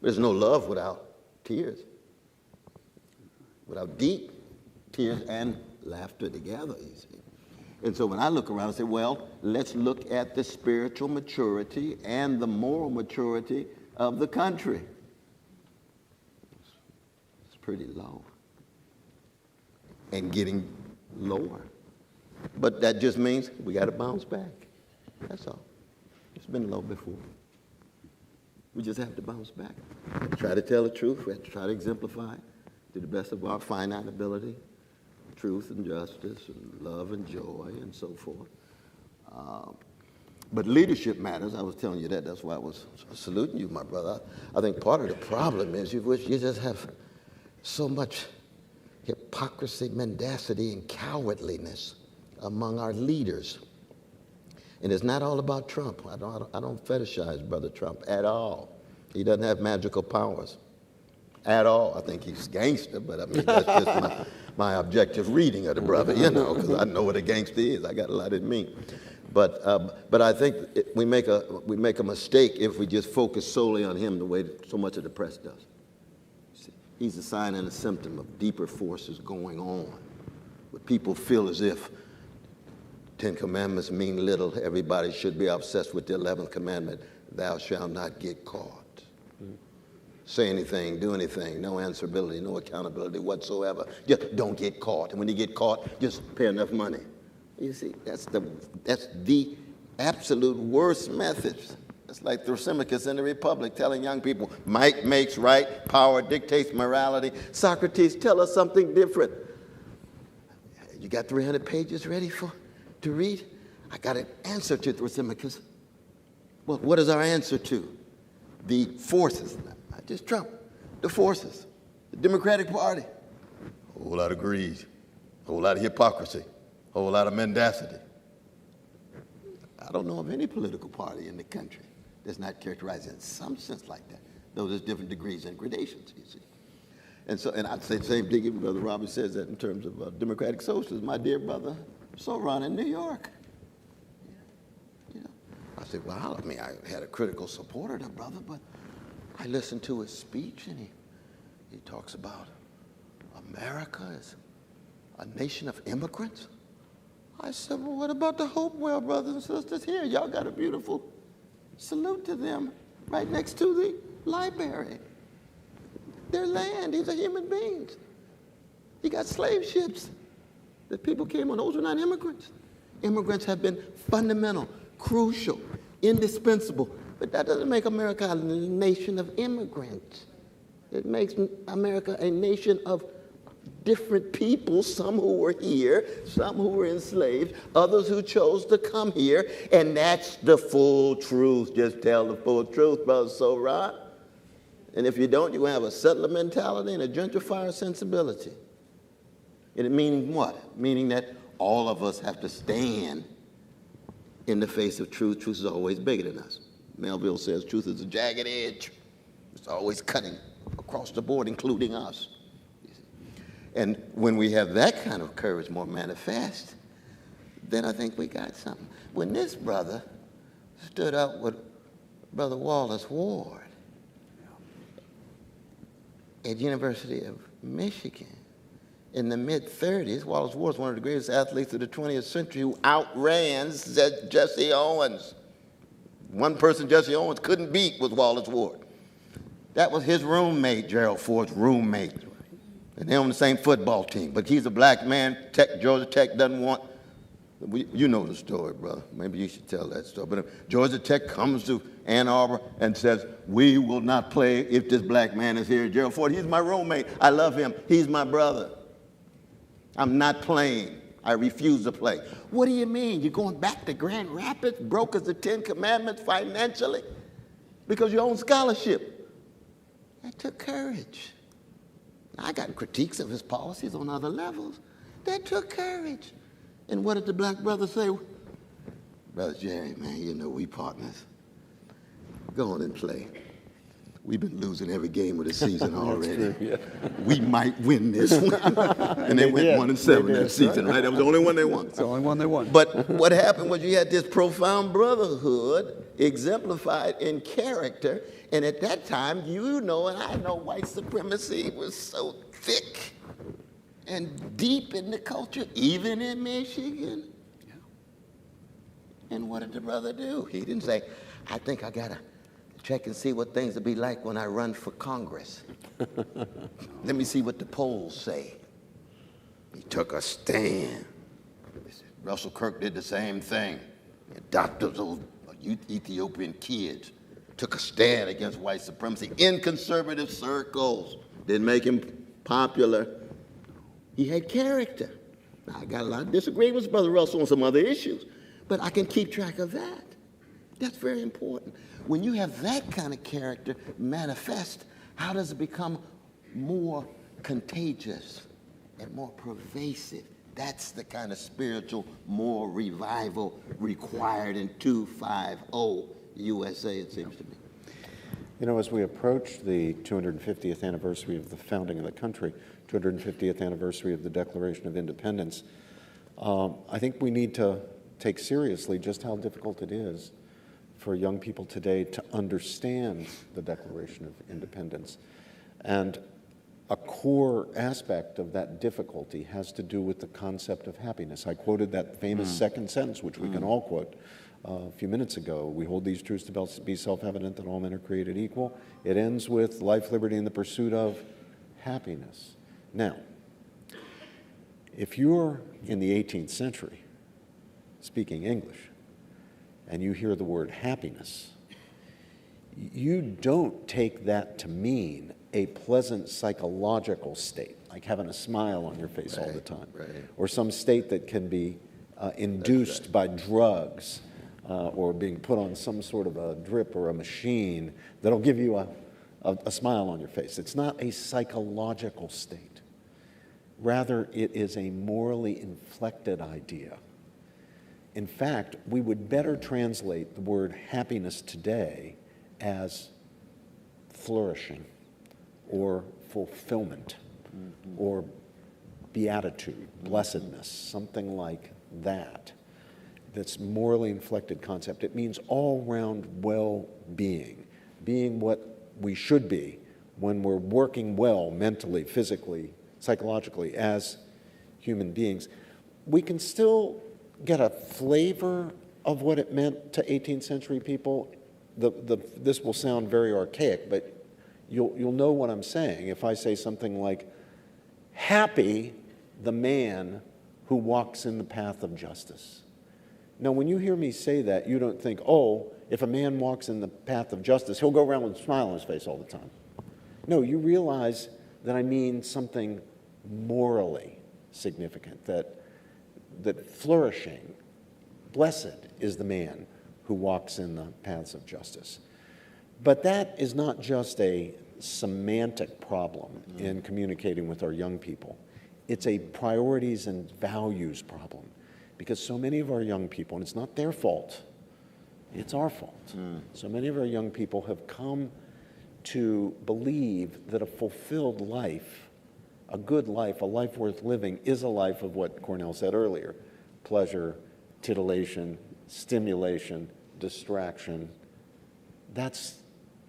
There's no love without tears, without deep tears and laughter together, you see. And so when I look around, I say, well, let's look at the spiritual maturity and the moral maturity of the country. It's pretty low and getting lower. But that just means we got to bounce back. That's all. It's been low before. We just have to bounce back. Try to tell the truth. We have to try to exemplify to the best of our finite ability truth and justice and love and joy and so forth. But leadership matters. I was telling you that. That's why I was saluting you, my brother. I think part of the problem is you just have so much hypocrisy, mendacity, and cowardliness among our leaders. And it's not all about Trump. I don't fetishize Brother Trump at all. He doesn't have magical powers at all. I think he's gangster, but I mean, that's just my objective reading of the brother, you know, because I know what a gangster is. I got a lot in me. But I think we make a mistake if we just focus solely on him the way that so much of the press does. He's a sign and a symptom of deeper forces going on. But people feel as if 10 Commandments mean little. Everybody should be obsessed with the 11th commandment, thou shalt not get caught. Say anything, do anything, no answerability, no accountability whatsoever. Just don't get caught. And when you get caught, just pay enough money. You see, that's the absolute worst method. It's like Thrasymachus in the Republic telling young people, might makes right, power dictates morality. Socrates, tell us something different. You got 300 pages ready to read? I got an answer to Thrasymachus. Well, what is our answer to? The forces, not just Trump, the forces, the Democratic Party. A whole lot of greed, a whole lot of hypocrisy, a whole lot of mendacity. I don't know of any political party in the country that's not characterized in some sense like that, though there's different degrees and gradations, you see. And I'd say the same thing, even Brother Robert says that in terms of democratic socialism. My dear brother Soran in New York. You know, I said, well, I mean, I had a critical supporter of the brother, but I listened to his speech, and he talks about America as a nation of immigrants. I said, well, what about the Hopewell brothers and sisters here? Y'all got a beautiful salute to them right next to the library. Their land, these are human beings. You got slave ships that people came on. Those are not immigrants. Immigrants have been fundamental, crucial, indispensable. But that doesn't make America a nation of immigrants. It makes America a nation of different people, some who were here, some who were enslaved, others who chose to come here, and that's the full truth. Just tell the full truth, Brother Soran. And if you don't, you're going to have a settler mentality and a gentrifier sensibility. And it meaning what? Meaning that all of us have to stand in the face of truth. Truth is always bigger than us. Melville says truth is a jagged edge. It's always cutting across the board, including us. And when we have that kind of courage more manifest, then I think we got something. When this brother stood up with Brother Wallace Ward at University of Michigan in the mid-30s, Wallace Ward was one of the greatest athletes of the 20th century who outran Jesse Owens. One person Jesse Owens couldn't beat was Wallace Ward. That was his roommate, Gerald Ford's roommate. And they're on the same football team. But he's a black man. Georgia Tech doesn't want, you know the story, brother. Maybe you should tell that story. But Georgia Tech comes to Ann Arbor and says, we will not play if this black man is here. Gerald Ford, he's my roommate. I love him. He's my brother. I'm not playing. I refuse to play. What do you mean? You're going back to Grand Rapids, broke as the 10 Commandments financially? Because you own scholarship. That took courage. I got critiques of his policies on other levels. That took courage. And what did the black brother say? Brother Jerry, man, you know we partners. Go on and play. We've been losing every game of the season already. True, yeah. We might win this one. And they went 1-7 that season, right? That was the only one they won. It's the only one they won. But what happened was you had this profound brotherhood exemplified in character. And at that time, you know, and I know, white supremacy was so thick and deep in the culture, even in Michigan. Yeah. And what did the brother do? He didn't say, I think I got to check and see what things will be like when I run for Congress. Let me see what the polls say. He took a stand. Russell Kirk did the same thing. He adopted those Ethiopian kids. Took a stand against white supremacy in conservative circles. Didn't make him popular. He had character. Now, I got a lot of disagreements with Brother Russell on some other issues, but I can keep track of that. That's very important. When you have that kind of character manifest, how does it become more contagious and more pervasive? That's the kind of spiritual, moral revival required in 250 USA, it seems to me. You know, as we approach the 250th anniversary of the founding of the country, 250th anniversary of the Declaration of Independence, I think we need to take seriously just how difficult it is for young people today to understand the Declaration of Independence. And a core aspect of that difficulty has to do with the concept of happiness. I quoted that famous second sentence, which we can all quote a few minutes ago. We hold these truths to be self-evident that all men are created equal. It ends with life, liberty, and the pursuit of happiness. Now, if you're in the 18th century speaking English and you hear the word happiness, you don't take that to mean a pleasant psychological state, like having a smile on your face all the time, or some state that can be induced by drugs or being put on some sort of a drip or a machine that'll give you a smile on your face. It's not a psychological state. Rather, it is a morally inflected idea. In fact, we would better translate the word happiness today as flourishing or fulfillment or beatitude, blessedness, something like that. That's morally inflected concept. It means all-round well-being, being what we should be when we're working well mentally, physically, psychologically as human beings. We can still get a flavor of what it meant to 18th century people. This will sound very archaic, but you'll know what I'm saying if I say something like, happy the man who walks in the path of justice. Now, when you hear me say that, you don't think, oh, if a man walks in the path of justice, he'll go around with a smile on his face all the time. No, you realize that I mean something morally significant, that flourishing, blessed is the man who walks in the paths of justice. But that is not just a semantic problem in communicating with our young people. It's a priorities and values problem, because so many of our young people, and it's not their fault, it's our fault. So many of our young people have come to believe that a fulfilled life, a good life, a life worth living, is a life of what Cornel said earlier: pleasure, titillation, stimulation, distraction. That's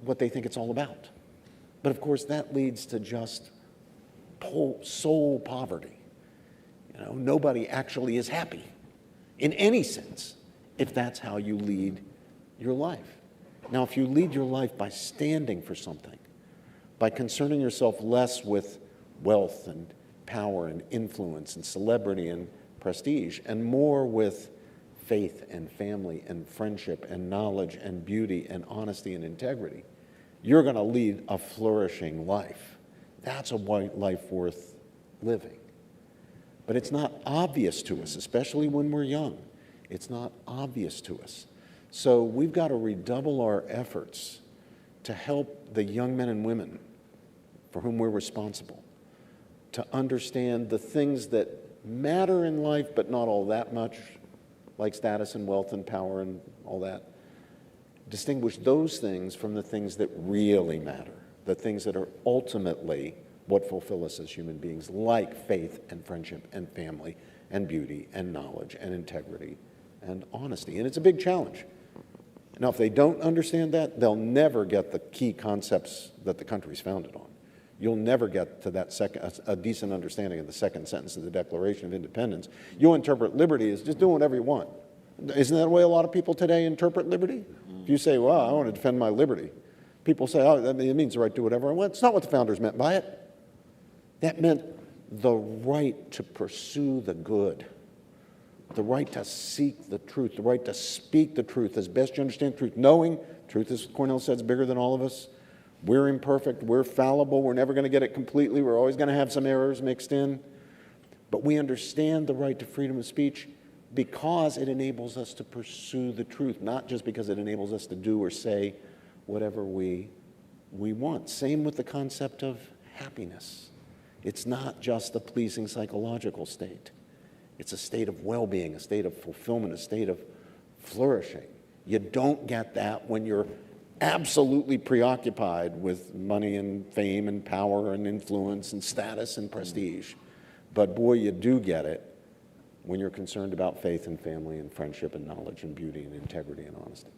what they think it's all about. But of course, that leads to just soul poverty. You know, nobody actually is happy in any sense if that's how you lead your life. Now, if you lead your life by standing for something, by concerning yourself less with wealth and power and influence and celebrity and prestige, and more with faith and family and friendship and knowledge and beauty and honesty and integrity, you're going to lead a flourishing life. That's a life worth living. But it's not obvious to us, especially when we're young. It's not obvious to us. So we've got to redouble our efforts to help the young men and women for whom we're responsible to understand the things that matter in life, but not all that much, like status and wealth and power and all that. Distinguish those things from the things that really matter, the things that are ultimately what fulfill us as human beings, like faith and friendship and family and beauty and knowledge and integrity and honesty. And it's a big challenge. Now, if they don't understand that, they'll never get the key concepts that the country's founded on. You'll never get to that a decent understanding of the second sentence of the Declaration of Independence. You'll interpret liberty as just doing whatever you want. Isn't that the way a lot of people today interpret liberty? If you say, well, I want to defend my liberty, people say, oh, it means the right to do whatever I want. It's not what the founders meant by it. That meant the right to pursue the good, the right to seek the truth, the right to speak the truth as best you understand truth, knowing truth, as Cornel said, is bigger than all of us. We're imperfect, we're fallible, we're never going to get it completely, we're always going to have some errors mixed in. But we understand the right to freedom of speech because it enables us to pursue the truth, not just because it enables us to do or say whatever we want. Same with the concept of happiness. It's not just a pleasing psychological state. It's a state of well-being, a state of fulfillment, a state of flourishing. You don't get that when you're absolutely preoccupied with money and fame and power and influence and status and prestige. But boy, you do get it when you're concerned about faith and family and friendship and knowledge and beauty and integrity and honesty.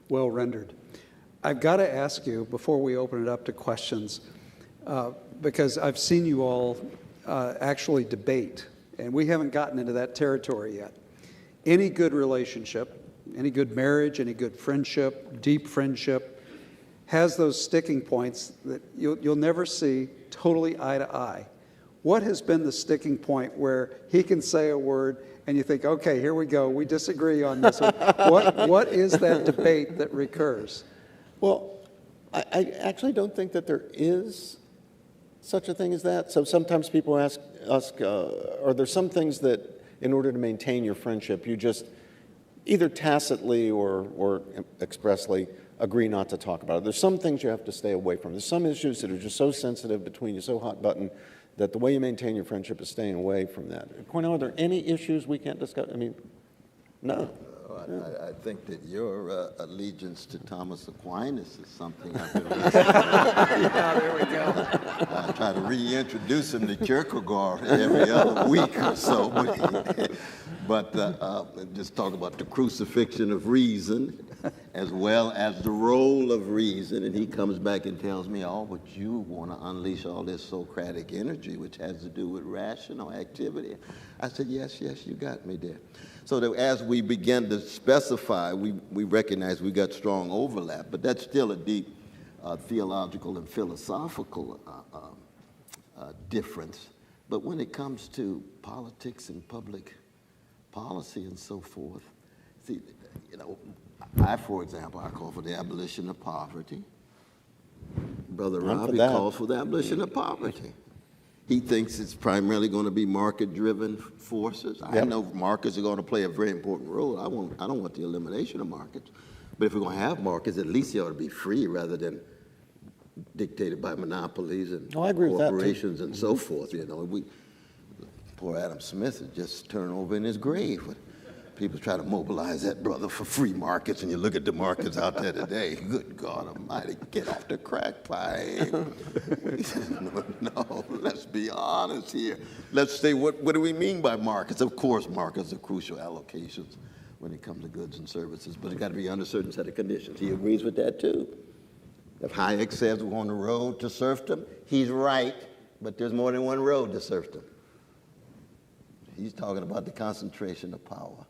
Well rendered. I've got to ask you, before we open it up to questions, because I've seen you all actually debate, and we haven't gotten into that territory yet. Any good relationship, any good marriage, any good friendship, deep friendship, has those sticking points that you'll never see totally eye to eye. What has been the sticking point where he can say a word and you think, okay, here we go, we disagree on this one. What is that debate that recurs? Well, I actually don't think that there is such a thing as that. So sometimes people ask, are there some things that in order to maintain your friendship, you just either tacitly or expressly agree not to talk about it? There's some things you have to stay away from. There's some issues that are just so sensitive between you, so hot button, that the way you maintain your friendship is staying away from that. Cornel, are there any issues we can't discuss? I mean, no. I think that your allegiance to Thomas Aquinas is something I've been yeah, there we go. I try to reintroduce him to Kierkegaard every other week or so. But just talk about the crucifixion of reason as well as the role of reason. And he comes back and tells me, oh, but you want to unleash all this Socratic energy, which has to do with rational activity. I said, yes, you got me there. So that as we begin to specify, we recognize we got strong overlap, but that's still a deep theological and philosophical difference. But when it comes to politics and public policy and so forth, see, for example, I call for the abolition of poverty. Brother Robbie calls for the abolition of poverty. He thinks it's primarily going to be market-driven forces. Yep. I know markets are going to play a very important role. I don't want the elimination of markets. But if we're going to have markets, at least they ought to be free rather than dictated by monopolies and corporations and so forth. Poor Adam Smith has just turned over in his grave. People try to mobilize that brother for free markets, and you look at the markets out there today, good God Almighty, get off the crack pipe. No, let's be honest here. Let's say, what do we mean by markets? Of course, markets are crucial allocations when it comes to goods and services, but it's got to be under a certain set of conditions. He agrees with that too. If Hayek says we're on the road to serfdom, he's right, but there's more than one road to serfdom. He's talking about the concentration of power.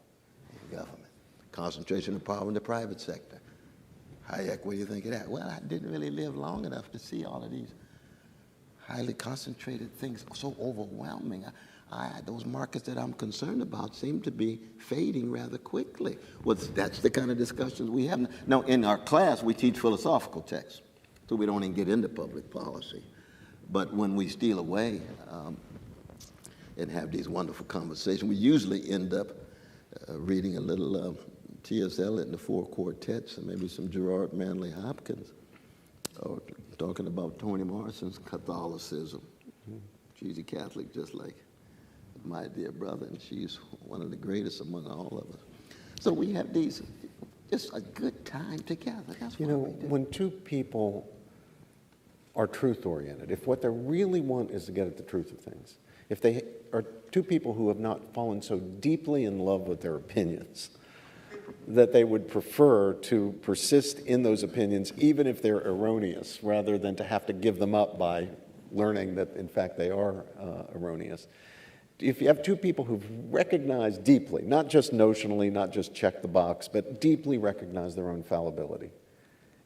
Government, concentration of power in the private sector. Hayek, what do you think of that? Well, I didn't really live long enough to see all of these highly concentrated things so overwhelming. Those markets that I'm concerned about seem to be fading rather quickly. Well, that's the kind of discussions we have. Now, in our class, we teach philosophical texts, so we don't even get into public policy. But when we steal away and have these wonderful conversations, we usually end up reading a little T.S. Eliot and the Four Quartets and maybe some Gerard Manley Hopkins, or talking about Toni Morrison's Catholicism. She's a Catholic just like my dear brother, and she's one of the greatest among all of us. So we have these, just a good time together. That's what we do. When two people are truth-oriented, if what they really want is to get at the truth of things, if they are two people who have not fallen so deeply in love with their opinions that they would prefer to persist in those opinions even if they're erroneous, rather than to have to give them up by learning that, in fact, they are erroneous. If you have two people who've recognized deeply, not just notionally, not just check the box, but deeply recognize their own fallibility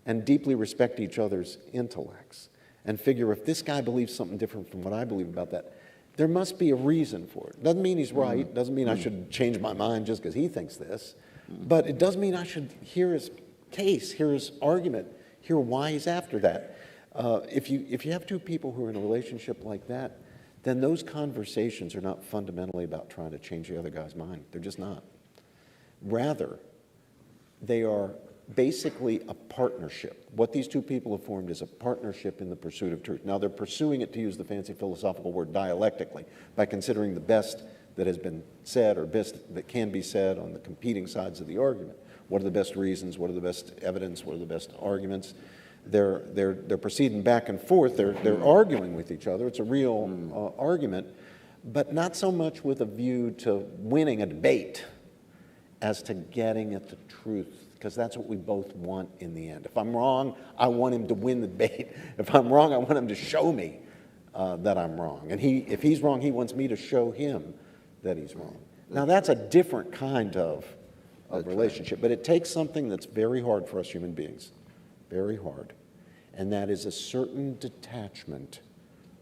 and deeply respect each other's intellects and figure if this guy believes something different from what I believe about that, there must be a reason for it. Doesn't mean he's right. Doesn't mean I should change my mind just because he thinks this. But it does mean I should hear his case, hear his argument, hear why he's after that. If you have two people who are in a relationship like that, then those conversations are not fundamentally about trying to change the other guy's mind. They're just not. Rather, they are basically a partnership. What these two people have formed is a partnership in the pursuit of truth. Now, they're pursuing it, to use the fancy philosophical word, dialectically, by considering the best that has been said or best that can be said on the competing sides of the argument. What are the best reasons? What are the best evidence? What are the best arguments? They're proceeding back and forth. They're arguing with each other. It's a real argument, but not so much with a view to winning a debate as to getting at the truth, because that's what we both want in the end. If I'm wrong, I want him to win the debate. If I'm wrong, I want him to show me that I'm wrong. And if he's wrong, he wants me to show him that he's wrong. Now, that's a different kind of relationship, but it takes something that's very hard for us human beings, very hard, and that is a certain detachment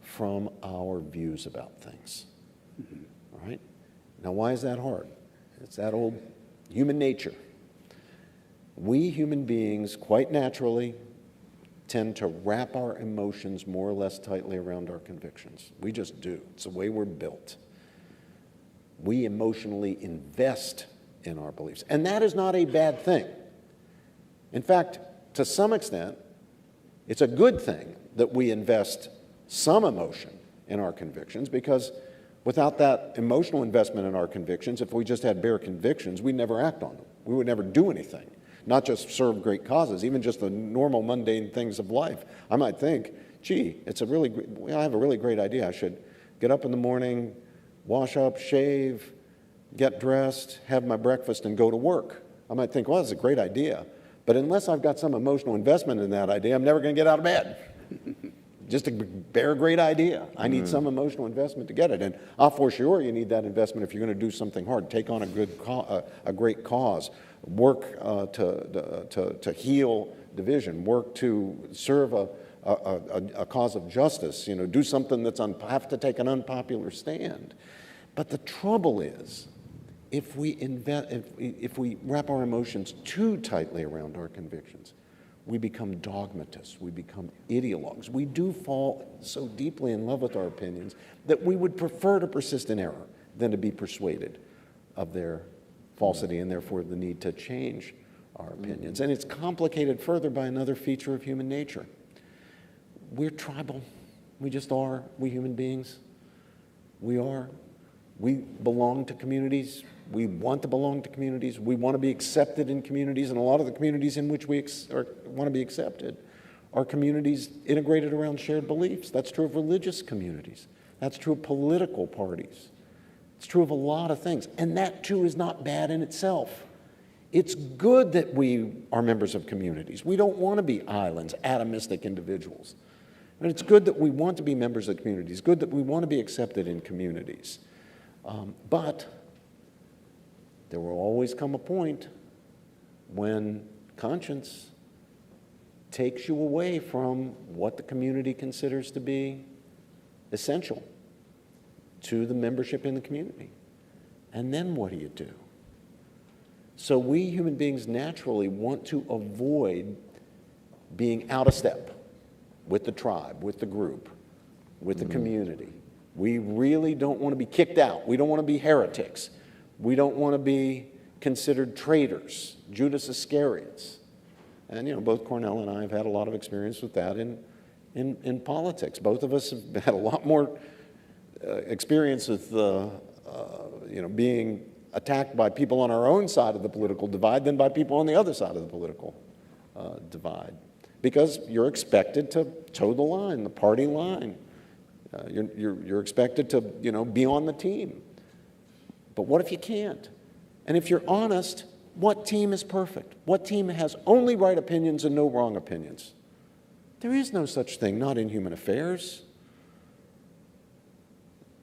from our views about things. All right? Now, why is that hard? It's that old human nature. We human beings, quite naturally, tend to wrap our emotions more or less tightly around our convictions. We just do. It's the way we're built. We emotionally invest in our beliefs. And that is not a bad thing. In fact, to some extent, it's a good thing that we invest some emotion in our convictions, because without that emotional investment in our convictions, if we just had bare convictions, we'd never act on them. We would never do anything, not just serve great causes, even just the normal mundane things of life. I might think, gee, I have a really great idea. I should get up in the morning, wash up, shave, get dressed, have my breakfast, and go to work. I might think, well, that's a great idea. But unless I've got some emotional investment in that idea, I'm never going to get out of bed. Just a bare great idea. I need some emotional investment to get it. And for sure, you need that investment if you're going to do something hard. Take on a great cause. Work to heal division. Work to serve a cause of justice. Do something that's have to take an unpopular stand. But the trouble is, if we wrap our emotions too tightly around our convictions, we become dogmatists, we become ideologues. We do fall so deeply in love with our opinions that we would prefer to persist in error than to be persuaded of their falsity, and therefore the need to change our opinions. And it's complicated further by another feature of human nature. We're tribal. We just are. We human beings. We are. We belong to communities. We want to belong to communities. We want to be accepted in communities, and a lot of the communities in which we want to be accepted are communities integrated around shared beliefs. That's true of religious communities. That's true of political parties. It's true of a lot of things, and that too is not bad in itself. It's good that we are members of communities. We don't want to be islands, atomistic individuals. And it's good that we want to be members of communities. It's good that we want to be accepted in communities. But there will always come a point when conscience takes you away from what the community considers to be essential to the membership in the community. And then what do? So we human beings naturally want to avoid being out of step with the tribe, with the group, with the community. We really don't want to be kicked out. We don't want to be heretics. We don't want to be considered traitors, Judas Iscariots. And, both Cornel and I have had a lot of experience with that in politics. Both of us have had a lot more experience with, being attacked by people on our own side of the political divide than by people on the other side of the political divide. Because you're expected to toe the line, the party line. You're expected to, be on the team. But what if you can't? And if you're honest, what team is perfect? What team has only right opinions and no wrong opinions? There is no such thing, not in human affairs.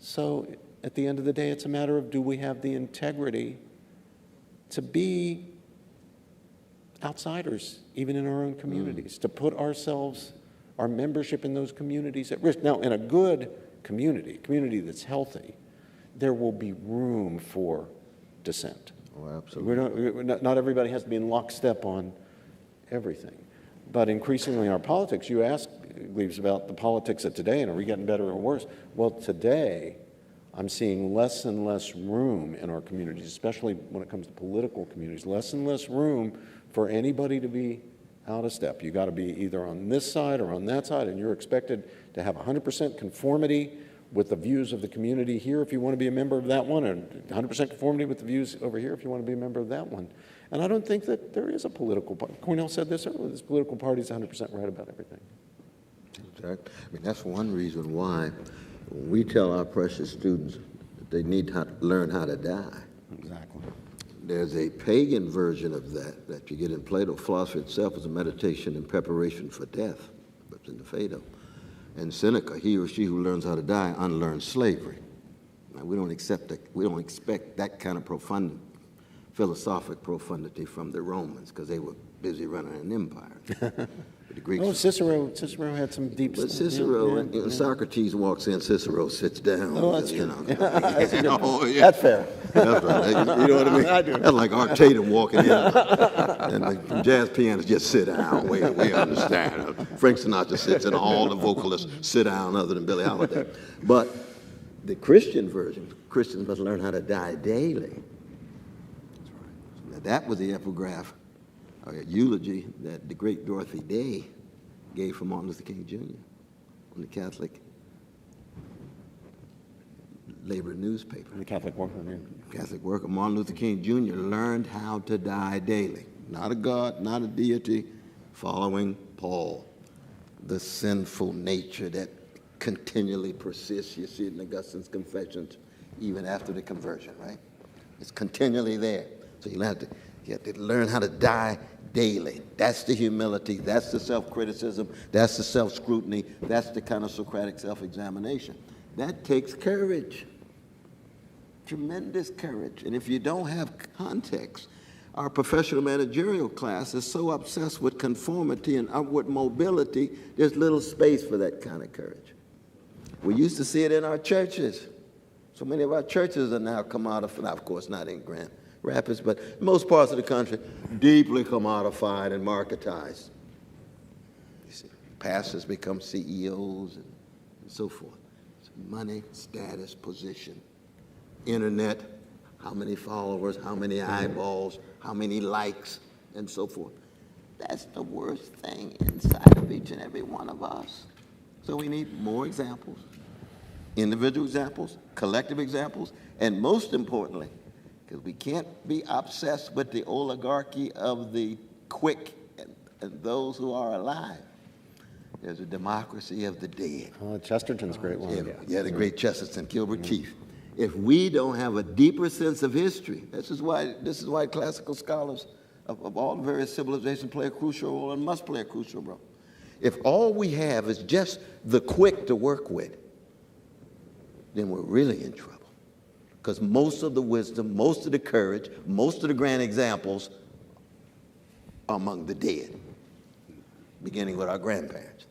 So at the end of the day, it's a matter of, do we have the integrity to be outsiders, even in our own communities, to put ourselves, our membership in those communities at risk? Now, in a good community that's healthy, there will be room for dissent. Oh, absolutely. Not everybody has to be in lockstep on everything. But increasingly in our politics, you ask Gleaves about the politics of today, and are we getting better or worse? Well, today, I'm seeing less and less room in our communities, especially when it comes to political communities, less and less room for anybody to be out of step. You got to be either on this side or on that side, and you're expected to have 100% conformity with the views of the community here if you want to be a member of that one, and 100% conformity with the views over here if you want to be a member of that one. And I don't think that there is a political party. Cornel said this earlier, this political party is 100% right about everything. Exactly. I mean, that's one reason why when we tell our precious students that they need to learn how to die. Exactly. There's a pagan version of that you get in Plato. Philosophy itself is a meditation in preparation for death. That's in the Phaedo. And Seneca, he or she who learns how to die unlearns slavery. Now, we don't expect that kind of philosophic profundity from the Romans because they were busy running an empire. The Greeks. Cicero had some deep. But Cicero, and Socrates walks in, Cicero sits down. Oh, that's true. That's fair. That's right. You know what I mean? I do. That's like Art Tatum walking in, and the jazz pianists just sit down. We understand. Frank Sinatra sits, and all the vocalists sit down, other than Billie Holiday. But the Christian version, Christians must learn how to die daily. Now, that was the epigraph, or eulogy that the great Dorothy Day gave for Martin Luther King Jr. on the Catholic labor newspaper. The Catholic Worker. Yeah. Catholic Worker. Martin Luther King Jr. learned how to die daily. Not a God, not a deity, following Paul. The sinful nature that continually persists. You see it in Augustine's Confessions, even after the conversion, right? It's continually there. So you have to learn how to die daily. That's the humility. That's the self-criticism. That's the self-scrutiny. That's the kind of Socratic self-examination. That takes courage, tremendous courage. And if you don't have context, our professional managerial class is so obsessed with conformity and upward mobility, there's little space for that kind of courage. We used to see it in our churches. So many of our churches are now commodified, of course not in Grand Rapids, but in most parts of the country, deeply commodified and marketized. You see, pastors become CEOs and so forth. So money, status, position, internet, how many followers, how many eyeballs, how many likes, and so forth. That's the worst thing inside of each and every one of us. So we need more examples, individual examples, collective examples, and most importantly, because we can't be obsessed with the oligarchy of the quick and those who are alive. There's a democracy of the dead. Chesterton's great one. Yeah, the great Chesterton, Gilbert Keith. If we don't have a deeper sense of history, this is why classical scholars of all the various civilizations play a crucial role and must play a crucial role. If all we have is just the quick to work with, then we're really in trouble. Because most of the wisdom, most of the courage, most of the grand examples are among the dead, beginning with our grandparents.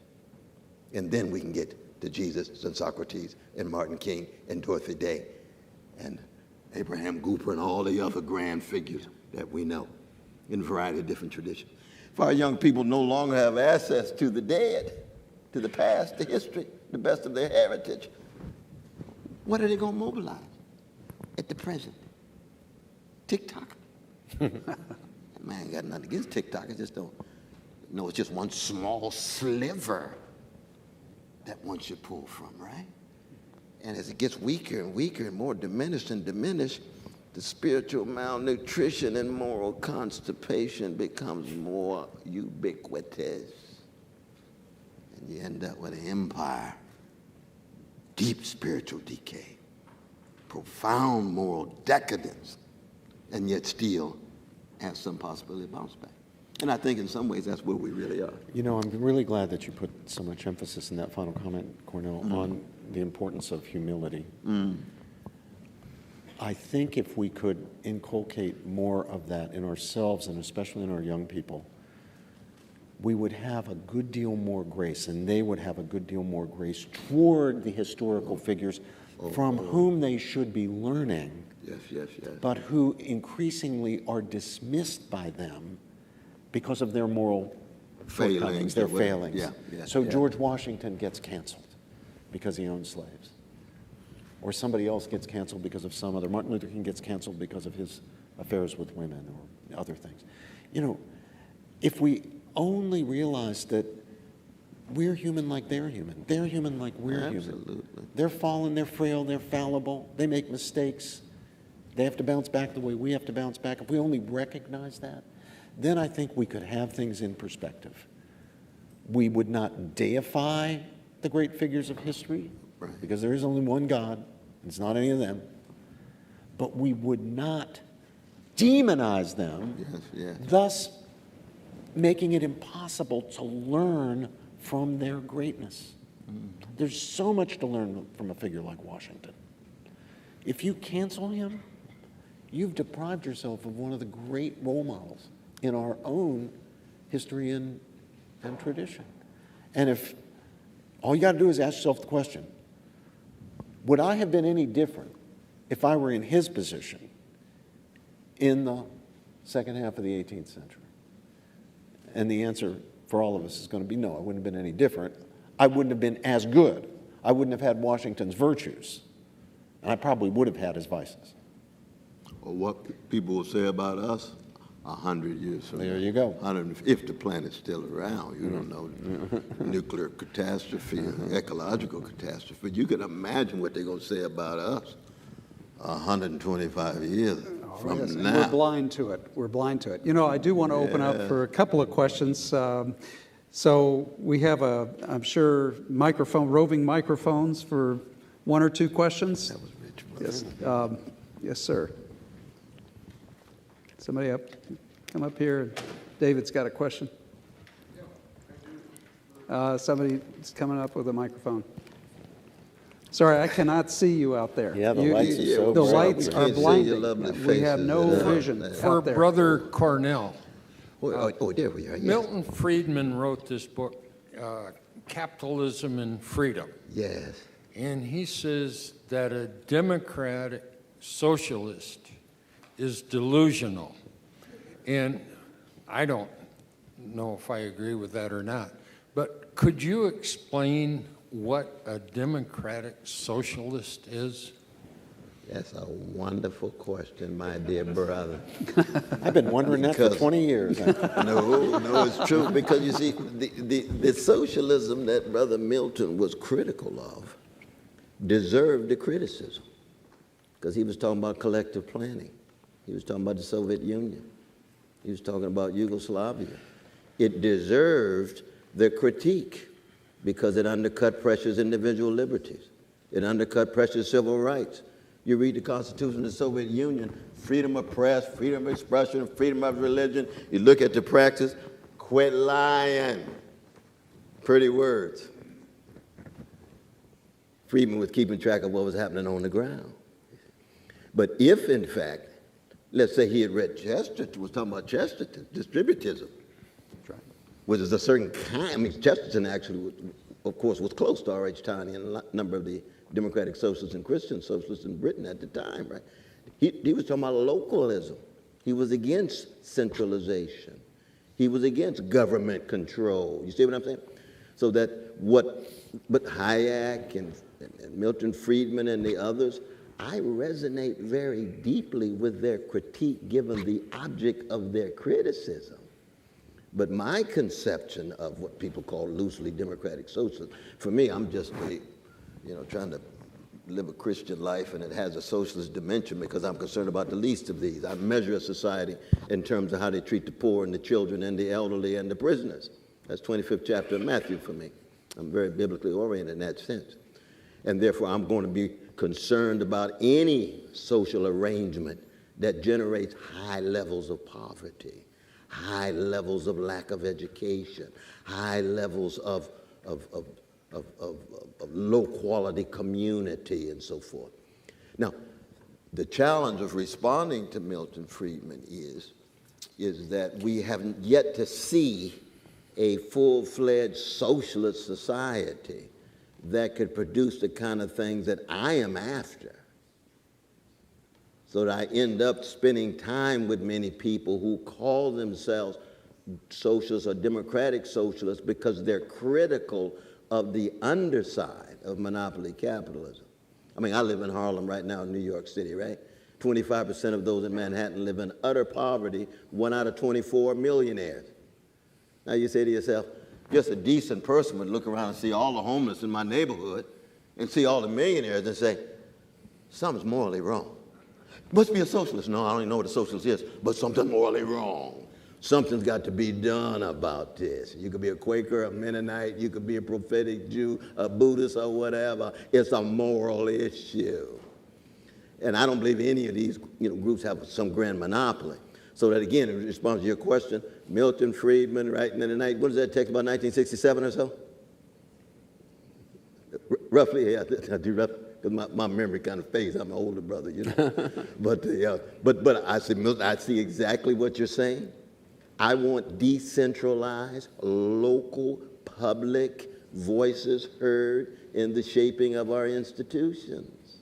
And then we can get to Jesus and Socrates and Martin King and Dorothy Day and Abraham Cooper and all the other grand figures that we know in a variety of different traditions. If our young people no longer have access to the dead, to the past, to history, the best of their heritage, what are they going to mobilize at the present? TikTok. Man, I got nothing against TikTok. I just don't know it's just one small sliver that one should pull from, right? And as it gets weaker and weaker and more diminished and diminished, the spiritual malnutrition and moral constipation becomes more ubiquitous. And you end up with an empire, deep spiritual decay, profound moral decadence, and yet still have some possibility of bounce back. And I think in some ways that's where we really are. You know, I'm really glad that you put so much emphasis in that final comment, Cornel, on the importance of humility. I think if we could inculcate more of that in ourselves and especially in our young people, we would have a good deal more grace, and they would have a good deal more grace toward the historical figures from whom they should be learning, Yes. but who increasingly are dismissed by them because of their moral Failings, their failings. Yeah. So George Washington gets canceled because he owned slaves. Or somebody else gets canceled because of some other. Martin Luther King gets canceled because of his affairs with women or other things. You know, if we only realized that we're human like they're human. They're human like we're human. Absolutely. They're fallen, they're frail, they're fallible, they make mistakes. They have to bounce back the way we have to bounce back. If we only recognize that, then I think we could have things in perspective. We would not deify the great figures of history, Right. because there is only one God. It's not any of them. But we would not demonize them, Yes, yes. thus making it impossible to learn from their greatness. There's so much to learn from a figure like Washington. If you cancel him, you've deprived yourself of one of the great role models in our own history and tradition. And if all you got to do is ask yourself the question, would I have been any different if I were in his position in the second half of the 18th century? And the answer for all of us is going to be no, I wouldn't have been any different. I wouldn't have been as good. I wouldn't have had Washington's virtues. And I probably would have had his vices. Or what people will say about us 100 years from now. There you go. If the planet's still around, you don't know, nuclear catastrophe, ecological catastrophe. You can imagine what they're going to say about us 125 years from Yes, and now. we're blind to it. We're blind to it. You know, I do want to open up for a couple of questions. So we have I'm sure, roving microphones for one or two questions. That was rich. Yes, yes, sir. Somebody come up here. David's got a question. Somebody's coming up with a microphone. Sorry, I cannot see you out there. Yeah, the lights are so The bright. lights We are can't see your blinding. lovely We have faces. no Yeah. vision For out there. Brother Cornel, There we are. Yes. Milton Friedman wrote this book, Capitalism and Freedom. Yes. And he says that a democratic socialist is delusional. And I don't know if I agree with that or not. But could you explain what a democratic socialist is? That's a wonderful question, my dear brother. I've been wondering that for Because- 20 years. No, it's true. Because you see, the socialism that Brother Milton was critical of deserved the criticism. Because he was talking about collective planning. He was talking about the Soviet Union. He was talking about Yugoslavia. It deserved the critique because it undercut precious individual liberties. It undercut precious civil rights. You read the Constitution of the Soviet Union, freedom of press, freedom of expression, freedom of religion. You look at the practice, quit lying. Pretty words. Friedman was keeping track of what was happening on the ground. But if, in fact, let's say he had read Chesterton, was talking about Chesterton, distributism, which is a certain kind. I mean, Chesterton actually, of course, was close to R.H. Tawney and a number of the democratic socialists and Christian socialists in Britain at the time, right? He was talking about localism. He was against centralization. He was against government control. You see what I'm saying? So but Hayek and Milton Friedman and the others, I resonate very deeply with their critique given the object of their criticism. But my conception of what people call loosely democratic socialism, for me, I'm just trying to live a Christian life, and it has a socialist dimension because I'm concerned about the least of these. I measure a society in terms of how they treat the poor and the children and the elderly and the prisoners. That's 25th chapter of Matthew for me. I'm very biblically oriented in that sense. And therefore, I'm going to be concerned about any social arrangement that generates high levels of poverty, high levels of lack of education, high levels of low-quality community, and so forth. Now, the challenge of responding to Milton Friedman is that we haven't yet to see a full-fledged socialist society that could produce the kind of things that I am after. So that I end up spending time with many people who call themselves socialists or democratic socialists because they're critical of the underside of monopoly capitalism. I mean, I live in Harlem right now in New York City, right? 25% of those in Manhattan live in utter poverty, 1 out of 24 millionaires. Now you say to yourself, just a decent person would look around and see all the homeless in my neighborhood and see all the millionaires and say, something's morally wrong. Must be a socialist. No, I don't even know what a socialist is, but something's morally wrong. Something's got to be done about this. You could be a Quaker, a Mennonite, you could be a prophetic Jew, a Buddhist, or whatever. It's a moral issue. And I don't believe any of these groups have some grand monopoly. So that, again, in response to your question, Milton Friedman, writing in the night, what does that text about 1967 or so? Roughly, yeah, I do roughly, because my memory kind of fades. I'm an older brother, But I see, Milton, I see exactly what you're saying. I want decentralized, local, public voices heard in the shaping of our institutions.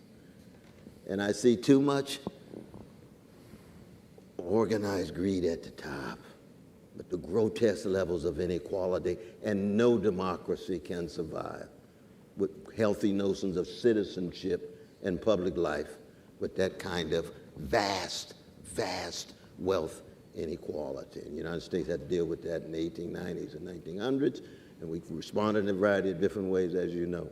And I see too much organized greed at the top, but the grotesque levels of inequality, and no democracy can survive with healthy notions of citizenship and public life with that kind of vast, vast wealth inequality. And the United States had to deal with that in the 1890s and 1900s, and we responded in a variety of different ways, as you know.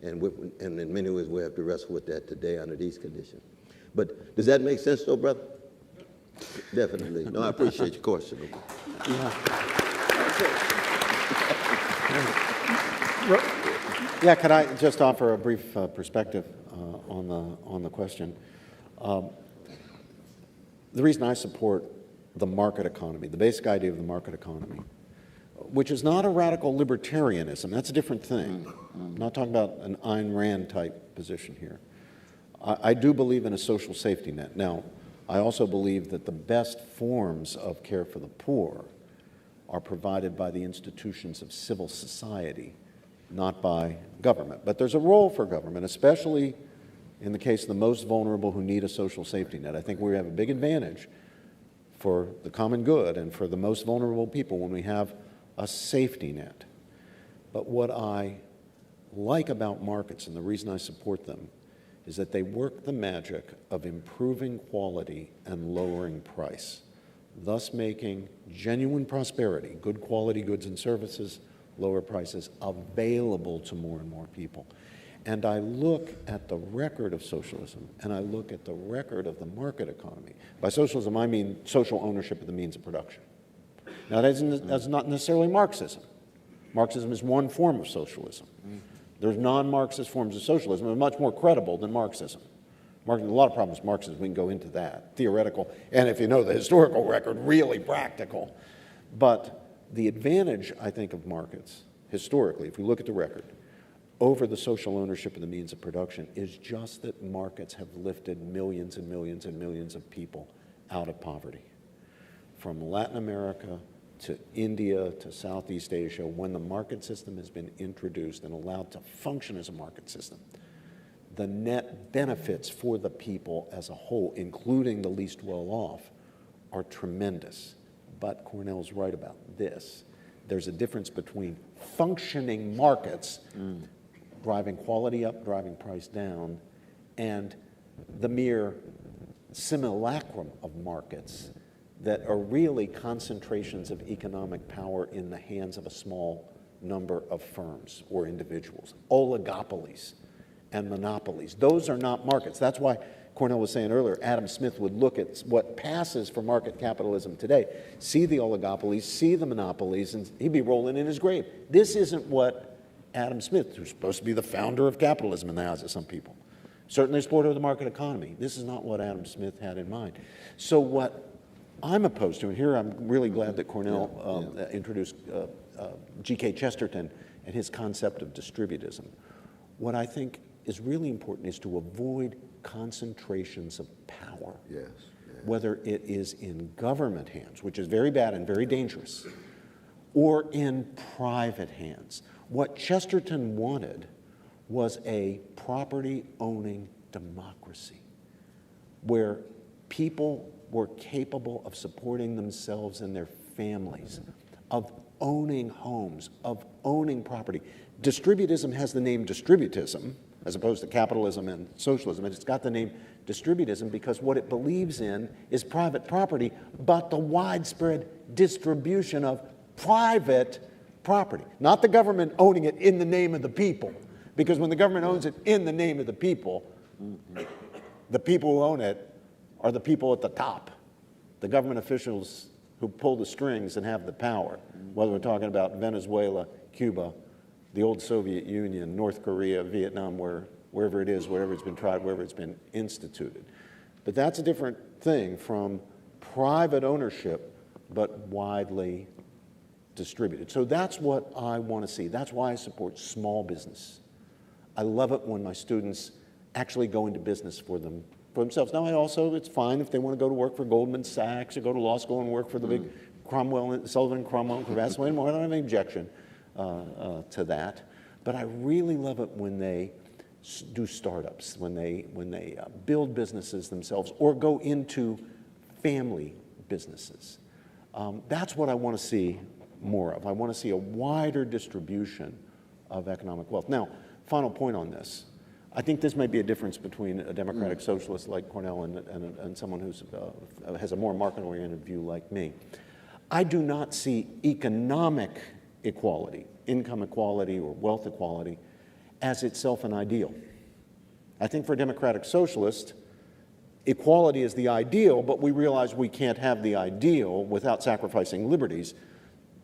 And in many ways, we have to wrestle with that today under these conditions. But does that make sense, though, brother? Definitely. No, I appreciate your question. Yeah, could I just offer a brief perspective on the question? The reason I support the market economy, the basic idea of the market economy, which is not a radical libertarianism. That's a different thing. I'm not talking about an Ayn Rand type position here. I do believe in a social safety net. Now, I also believe that the best forms of care for the poor are provided by the institutions of civil society, not by government. But there's a role for government, especially in the case of the most vulnerable who need a social safety net. I think we have a big advantage for the common good and for the most vulnerable people when we have a safety net. But what I like about markets, and the reason I support them, is that they work the magic of improving quality and lowering price, thus making genuine prosperity, good quality goods and services, lower prices, available to more and more people. And I look at the record of socialism, and I look at the record of the market economy. By socialism, I mean social ownership of the means of production. Now, that's not necessarily Marxism. Marxism is one form of socialism. There's non-Marxist forms of socialism that are much more credible than Marxism. A lot of problems with Marxism, we can go into that, theoretical, and if you know the historical record, really practical. But the advantage, I think, of markets, historically, if we look at the record, over the social ownership of the means of production is just that markets have lifted millions and millions and millions of people out of poverty. From Latin America to India to Southeast Asia, when the market system has been introduced and allowed to function as a market system, the net benefits for the people as a whole, including the least well-off, are tremendous. But Cornel's right about this. There's a difference between functioning markets, driving quality up, driving price down, and the mere simulacrum of markets that are really concentrations of economic power in the hands of a small number of firms or individuals, oligopolies and monopolies. Those are not markets. That's why Cornel was saying earlier, Adam Smith would look at what passes for market capitalism today, see the oligopolies, see the monopolies, and he'd be rolling in his grave. This isn't what Adam Smith, who's supposed to be the founder of capitalism in the eyes of some people, certainly a supporter of the market economy. This is not what Adam Smith had in mind. So what I'm opposed to, and here I'm really glad that Cornel introduced G.K. Chesterton and his concept of distributism. What I think is really important is to avoid concentrations of power, whether it is in government hands, which is very bad and very dangerous, or in private hands. What Chesterton wanted was a property-owning democracy where people were capable of supporting themselves and their families, of owning homes, of owning property. Distributism has the name distributism, as opposed to capitalism and socialism, and it's got the name distributism because what it believes in is private property, but the widespread distribution of private property, not the government owning it in the name of the people. Because when the government owns it in the name of the people who own it are the people at the top, the government officials who pull the strings and have the power, whether we're talking about Venezuela, Cuba, the old Soviet Union, North Korea, Vietnam, wherever it is, wherever it's been tried, wherever it's been instituted. But that's a different thing from private ownership, but widely distributed. So that's what I want to see. That's why I support small business. I love it when my students actually go into business for themselves. Now, it's fine if they want to go to work for Goldman Sachs or go to law school and work for the big Sullivan, Cromwell, Cravath. I don't have any objection to that. But I really love it when they do startups, when they build businesses themselves or go into family businesses. That's what I want to see more of. I want to see a wider distribution of economic wealth. Now, final point on this. I think this may be a difference between a democratic socialist like Cornel and someone who has a more market-oriented view like me. I do not see economic equality, income equality or wealth equality, as itself an ideal. I think for a democratic socialist, equality is the ideal, but we realize we can't have the ideal without sacrificing liberties,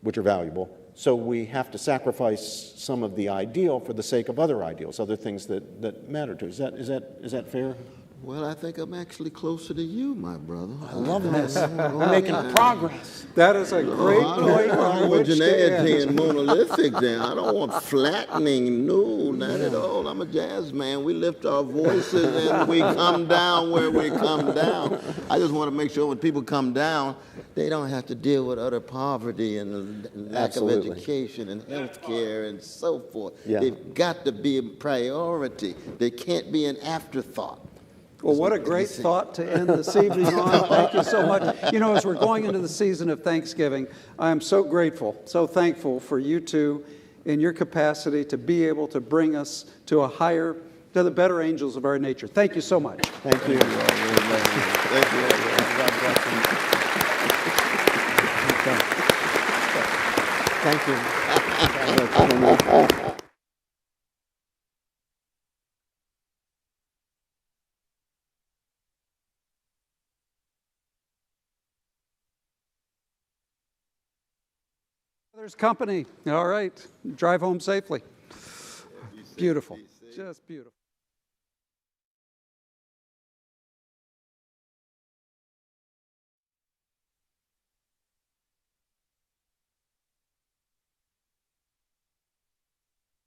which are valuable. So we have to sacrifice some of the ideal for the sake of other ideals, other things that matter to us. Is that fair? Well, I think I'm actually closer to you, my brother. I love this. We're making progress. That is a great point on which to end. and monolithic there. I don't want flattening. No, not at all. I'm a jazz man. We lift our voices and we come down where we come down. I just want to make sure when people come down, they don't have to deal with utter poverty and lack of education and health care and so forth. Yeah. They've got to be a priority. They can't be an afterthought. Well, what a great thought to end this evening on. Thank you so much. You know, as we're going into the season of Thanksgiving, I am so grateful, so thankful for you two in your capacity to be able to bring us to the better angels of our nature. Thank you so much. Thank you. Thank you. Thank you. There's company. All right. Drive home safely. Beautiful. Just beautiful.